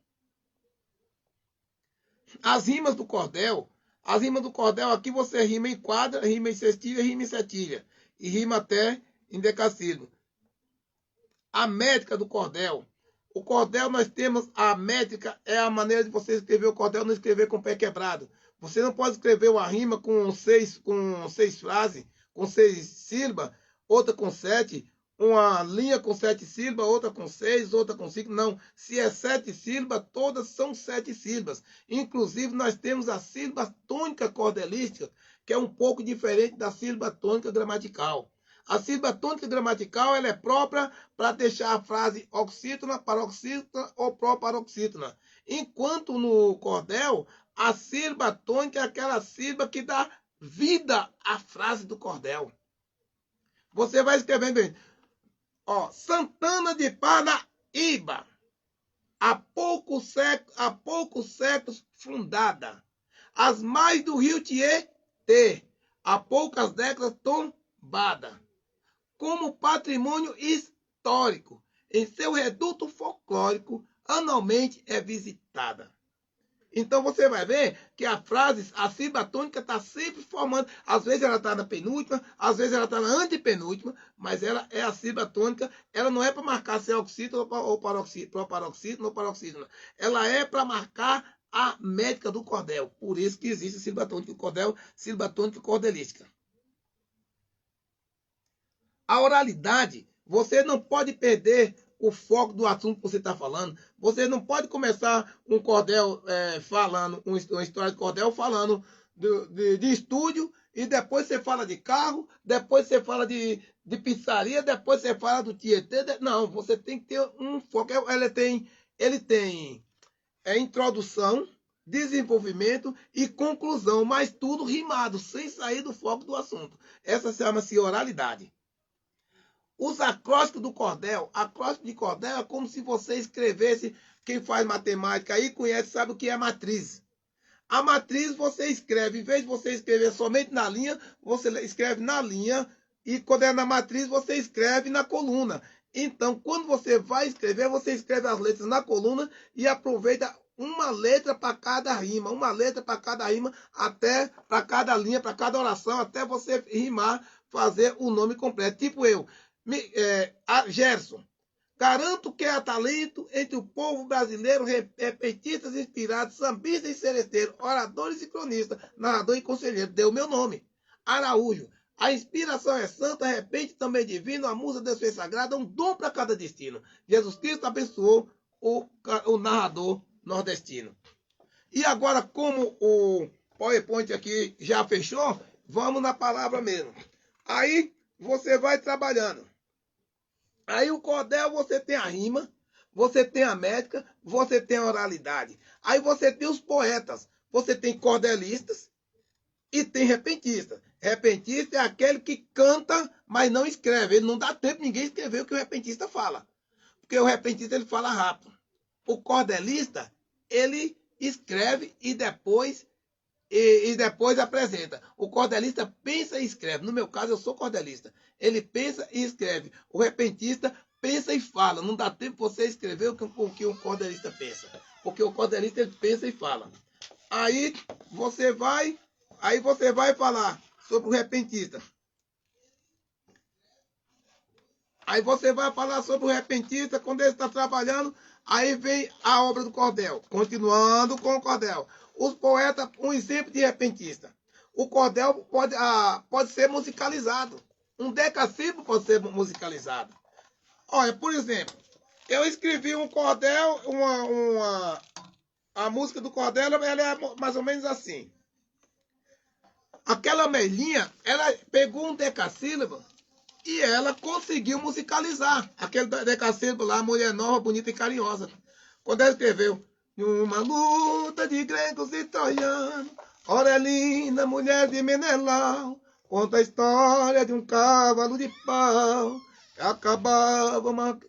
As rimas do cordel aqui você rima em quadra, rima em sextilha, rima em setilha. E rima até em decassílabo. A métrica do cordel. O cordel nós temos, a métrica é a maneira de você escrever o cordel, não escrever com o pé quebrado. Você não pode escrever uma rima com seis frases, com 6 sílabas, outra com 7, uma linha com 7 sílabas, outra com 6, outra com 5. Não, se é 7 sílabas, todas são 7 sílabas. Inclusive, nós temos a sílaba tônica cordelística, que é um pouco diferente da sílaba tônica gramatical. A sílaba tônica gramatical ela é própria para deixar a frase oxítona, paroxítona ou proparoxítona. Enquanto no cordel, a sílaba tônica é aquela sílaba que dá vida à frase do cordel. Você vai escrevendo bem. Ó, Santana de Parnaíba, há poucos séculos fundada, as margens do rio Tietê, há poucas décadas tombada, como patrimônio histórico, em seu reduto folclórico, anualmente é visitada. Então você vai ver que a sílaba tônica está sempre formando. Às vezes ela está na penúltima, às vezes ela está na antepenúltima, mas ela é a sílaba tônica. Ela não é para marcar se é oxítona ou paroxítona ou paroxítona. Ela é para marcar a métrica do cordel. Por isso que existe a sílaba tônica do cordel, sílaba tônica cordelística. A oralidade, você não pode perder o foco do assunto que você está falando. Você não pode começar um cordel falando, uma história de cordel falando de estúdio, e depois você fala de carro, depois você fala de pizzaria, depois você fala do Tietê. Não, você tem que ter um foco. Ele tem introdução, desenvolvimento e conclusão, mas tudo rimado, sem sair do foco do assunto. Essa chama-se oralidade. Os acrósticos do cordel. Acróstico de cordel é como se você escrevesse. Quem faz matemática aí conhece, sabe o que é matriz. A matriz você escreve, em vez de você escrever somente na linha, você escreve na linha, e quando é na matriz, você escreve na coluna. Então, quando você vai escrever, você escreve as letras na coluna e aproveita uma letra para cada rima, até para cada linha, para cada oração, até você rimar, fazer o nome completo. Tipo eu. Gerson. Garanto que há talento entre o povo brasileiro, repentistas inspirados, sambistas e seresteiros, oradores e cronistas, narrador e conselheiro. Deu meu nome. Araújo. A inspiração é santa, repente também divino, a musa Deus fez sagrada, um dom para cada destino. Jesus Cristo abençoou o narrador nordestino. E agora, como o PowerPoint aqui já fechou, vamos na palavra mesmo. Aí você vai trabalhando. Aí o cordel você tem a rima, você tem a métrica, você tem a oralidade. Aí você tem os poetas, você tem cordelistas e tem repentistas. Repentista é aquele que canta, mas não escreve. Ele não dá tempo de ninguém escrever o que o repentista fala. Porque o repentista ele fala rápido. O cordelista, ele escreve e depois apresenta. O cordelista pensa e escreve. No meu caso, eu sou cordelista. Ele pensa e escreve. O repentista pensa e fala. Não dá tempo você escrever o que o cordelista pensa. Porque o cordelista ele pensa e fala. Aí você vai falar sobre o repentista. Aí você vai falar sobre o repentista quando ele está trabalhando. Aí vem a obra do cordel. Continuando com o cordel. Os poetas, um exemplo de repentista. O cordel pode ser musicalizado. Um decassílabo pode ser musicalizado. Olha, por exemplo, eu escrevi um cordel, a música do cordel, ela é mais ou menos assim. Aquela Melinha, ela pegou um decassílabo e ela conseguiu musicalizar aquele decassílabo lá, mulher nova, bonita e carinhosa. Quando ela escreveu, numa luta de gregos e troianos, Aurelina, mulher de Menelau, conta a história de um cavalo de pau, que acabava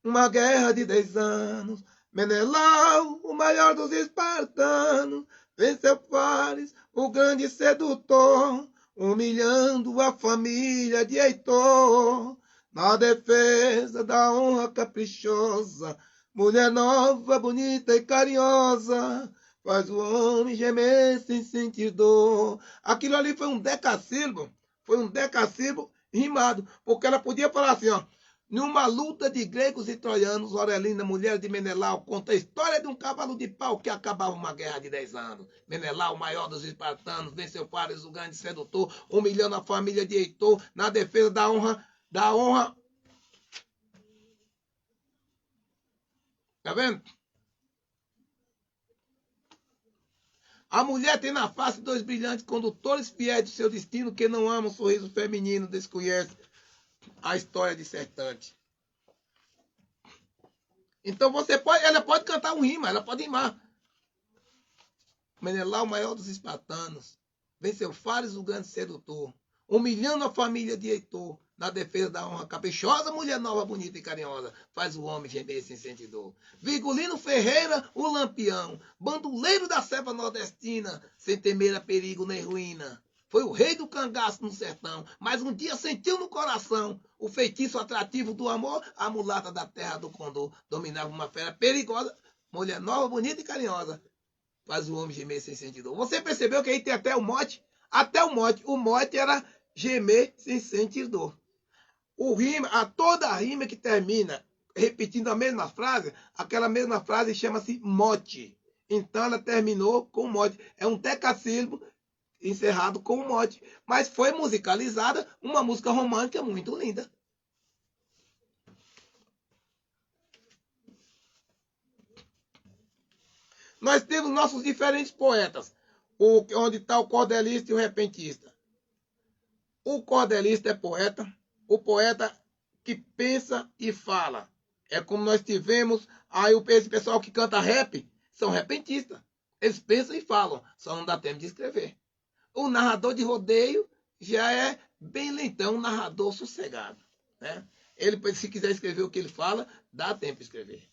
uma guerra de 10 anos. Menelau, o maior dos espartanos, venceu Paris, o grande sedutor, humilhando a família de Heitor, na defesa da honra caprichosa. Mulher nova, bonita e carinhosa, faz o homem gemer sem sentir dor. Aquilo ali foi um decassílabo rimado, porque ela podia falar assim, ó. Numa luta de gregos e troianos, Aurelina, mulher de Menelau, conta a história de um cavalo de pau que acabava uma guerra de 10 anos. Menelau, o maior dos espartanos, venceu Paris, o grande sedutor, humilhando a família de Heitor na defesa da honra. Tá vendo? A mulher tem na face 2 brilhantes condutores fiéis do seu destino que não amam o sorriso feminino, desconhece a história dissertante. Então ela pode cantar um rima, ela pode rimar. Menelau, o maior dos espartanos, venceu Fares, o grande sedutor, humilhando a família de Heitor, na defesa da honra caprichosa, mulher nova, bonita e carinhosa, faz o homem gemer sem sentir dor. Virgulino Ferreira, o lampião, bandoleiro da selva nordestina, sem temer a perigo nem ruína. Foi o rei do cangaço no sertão, mas um dia sentiu no coração o feitiço atrativo do amor. A mulata da terra do Condor dominava uma fera perigosa, mulher nova, bonita e carinhosa, faz o homem gemer sem sentir dor. Você percebeu que aí tem até o mote? Até o mote. O mote era gemer sem sentir dor. Toda a rima que termina repetindo a mesma frase, aquela mesma frase chama-se mote. Então ela terminou com mote. É um decassílabo encerrado com mote. Mas foi musicalizada uma música romântica muito linda. Nós temos nossos diferentes poetas, onde está o cordelista e o repentista. O cordelista é poeta, o poeta que pensa e fala. É como nós tivemos, aí esse pessoal que canta rap são repentistas. Eles pensam e falam, só não dá tempo de escrever. O narrador de rodeio já é bem lentão, um narrador sossegado. Né? Ele, se quiser escrever o que ele fala, dá tempo de escrever.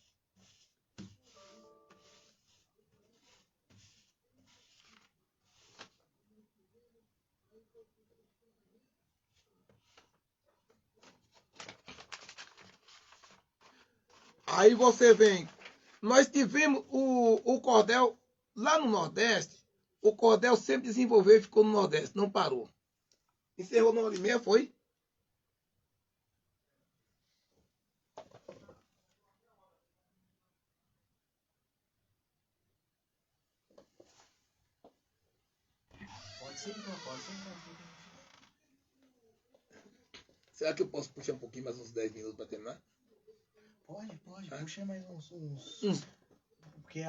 Aí você vem. Nós tivemos o cordel lá no Nordeste. O cordel sempre desenvolveu e ficou no Nordeste, não parou. Encerrou na hora e meia, foi?
sempre uma pausa, sempre uma pausa.
Será que eu posso puxar um pouquinho mais uns 10 minutos para terminar?
Pode. Puxa mais uns. Porque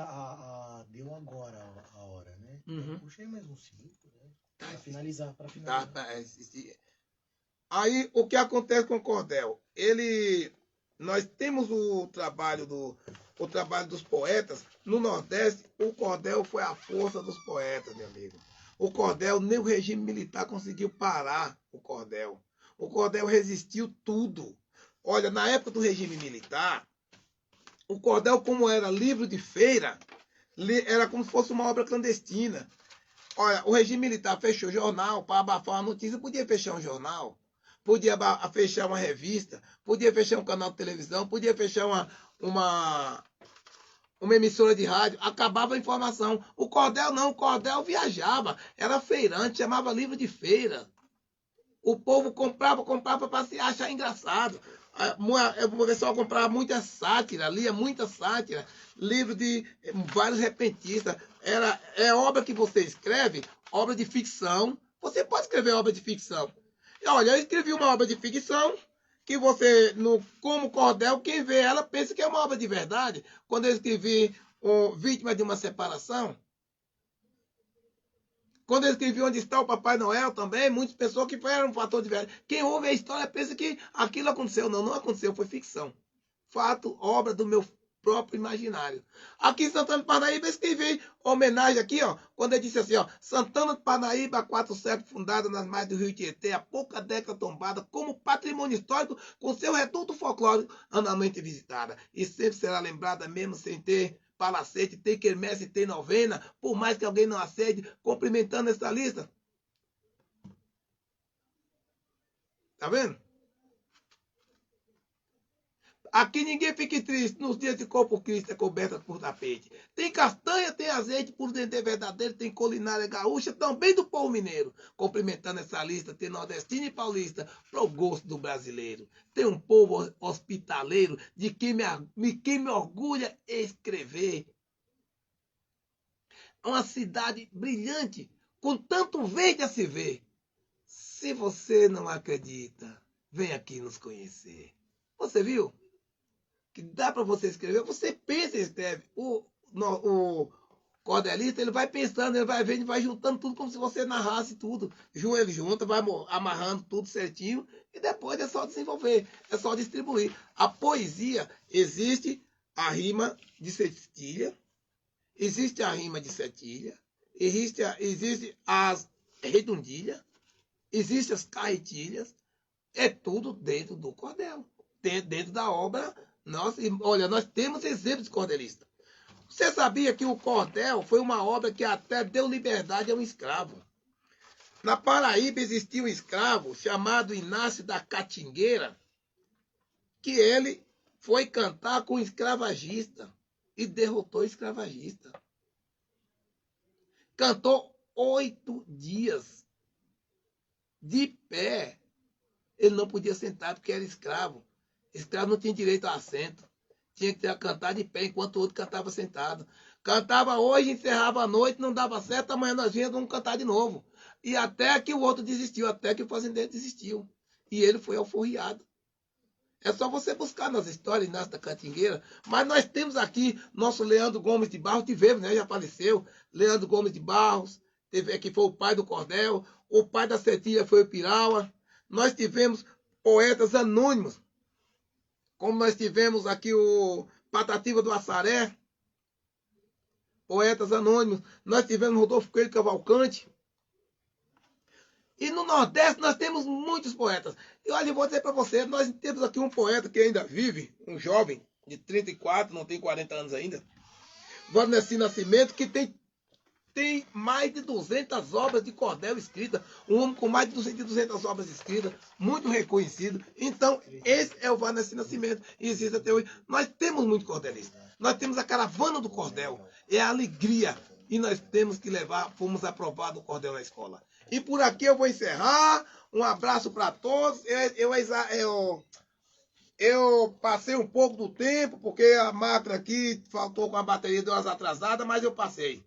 deu agora a hora, né?
Uhum.
Puxa aí mais uns 5, né?
Tá,
Pra finalizar.
Aí, o que acontece com o cordel? Nós temos o trabalho dos poetas. No Nordeste, o cordel foi a força dos poetas, meu amigo. O cordel, nem o regime militar conseguiu parar o cordel. O cordel resistiu tudo. Olha, na época do regime militar, o cordel, como era livro de feira, era como se fosse uma obra clandestina. Olha, o regime militar fechou o jornal para abafar uma notícia. Podia fechar um jornal, podia fechar uma revista, podia fechar um canal de televisão, podia fechar uma emissora de rádio. Acabava a informação. O cordel não, o cordel viajava. Era feirante, chamava livro de feira. O povo comprava para se achar engraçado. O pessoal comprava muita sátira, lia muita sátira, livro de vários repentistas. É obra que você escreve, obra de ficção. Você pode escrever obra de ficção. E, olha, eu escrevi uma obra de ficção que você, como cordel, quem vê ela pensa que é uma obra de verdade. Quando eu escrevi Vítima de uma Separação, quando eu escrevi Onde Está o Papai Noel também, muitas pessoas que eram um fator de verdade. Quem ouve a história pensa que aquilo aconteceu. Não aconteceu, foi ficção. Fato, obra do meu próprio imaginário. Aqui em Santana do Parnaíba, eu escrevi homenagem aqui, ó, quando eu disse assim, ó, Santana do Parnaíba, há 4 séculos, fundada nas margens do Rio Tietê, há pouca década tombada, como patrimônio histórico, com seu reduto folclórico, anualmente visitada. E sempre será lembrada, mesmo sem ter palacete, tem quermesse, tem novena, por mais que alguém não acede, cumprimentando essa lista. Tá vendo? Aqui ninguém fique triste, nos dias de corpo Cristo é coberta por tapete. Tem castanha, tem azeite, por dentro verdadeiro, tem culinária gaúcha, também do povo mineiro. Cumprimentando essa lista, tem nordestino e paulista, pro gosto do brasileiro. Tem um povo hospitaleiro, de quem me orgulha escrever. Uma cidade brilhante, com tanto verde a se ver. Se você não acredita, vem aqui nos conhecer. Você viu? Que dá para você escrever, você pensa e escreve. O cordelista, ele vai pensando, ele vai vendo, vai juntando tudo como se você narrasse tudo. Ele junta, vai amarrando tudo certinho e depois é só desenvolver, é só distribuir. A poesia, existe a rima de cestilha, existe a rima de setilha, existe as redondilhas, existe as carretilhas, é tudo dentro do cordel, dentro da obra. Olha, nós temos exemplos de cordelistas. Você sabia que o cordel foi uma obra que até deu liberdade a um escravo? Na Paraíba existia um escravo chamado Inácio da Catingueira, que ele foi cantar com um escravagista e derrotou o escravagista. Cantou 8 dias de pé. Ele não podia sentar porque era escravo. Escravo não tinha direito a assento. Tinha que cantar de pé enquanto o outro cantava sentado. Cantava hoje, encerrava a noite, não dava certo, amanhã nós vamos cantar de novo. E até que o outro desistiu, até que o fazendeiro desistiu. E ele foi alforriado. É só você buscar nas histórias da Catingueira. Mas nós temos aqui nosso Leandro Gomes de Barros, tivemos, né? Já faleceu. Leandro Gomes de Barros, que foi o pai do cordel. O pai da Setilha foi o Piraua. Nós tivemos poetas anônimos, como nós tivemos aqui o Patativa do Assaré, poetas anônimos. Nós tivemos Rodolfo Coelho Cavalcante. E no Nordeste nós temos muitos poetas. E olha, eu vou dizer para você, nós temos aqui um poeta que ainda vive, um jovem de 34, não tem 40 anos ainda, Vanessa Nascimento, que tem mais de 200 obras de cordel escritas, um homem com mais de 200 obras escritas, muito reconhecido. Então, esse é o Vanessa Nascimento, e existe até hoje. Nós temos muito cordelista. Nós temos a caravana do cordel, é a alegria, e nós temos que levar, fomos aprovados o cordel na escola. E por aqui eu vou encerrar. Um abraço para todos. Eu passei um pouco do tempo, porque a máquina aqui faltou com a bateria, deu umas atrasadas, mas eu passei.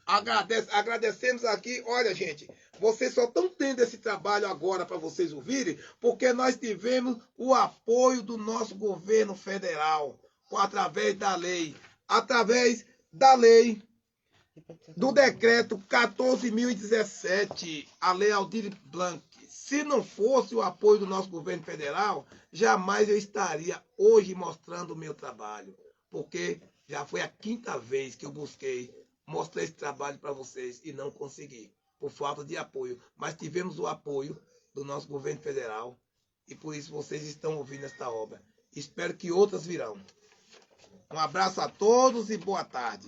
Agradecemos aqui, olha, gente, vocês só estão tendo esse trabalho agora para vocês ouvirem, porque nós tivemos o apoio do nosso governo federal, através da lei do decreto 14.017, a lei Aldir Blanc. Se não fosse o apoio do nosso governo federal, jamais eu estaria hoje mostrando o meu trabalho, porque já foi a 5ª vez que eu busquei mostrar esse trabalho para vocês e não consegui, por falta de apoio. Mas tivemos o apoio do nosso governo federal e por isso vocês estão ouvindo esta obra. Espero que outras virão. Um abraço a todos e boa tarde.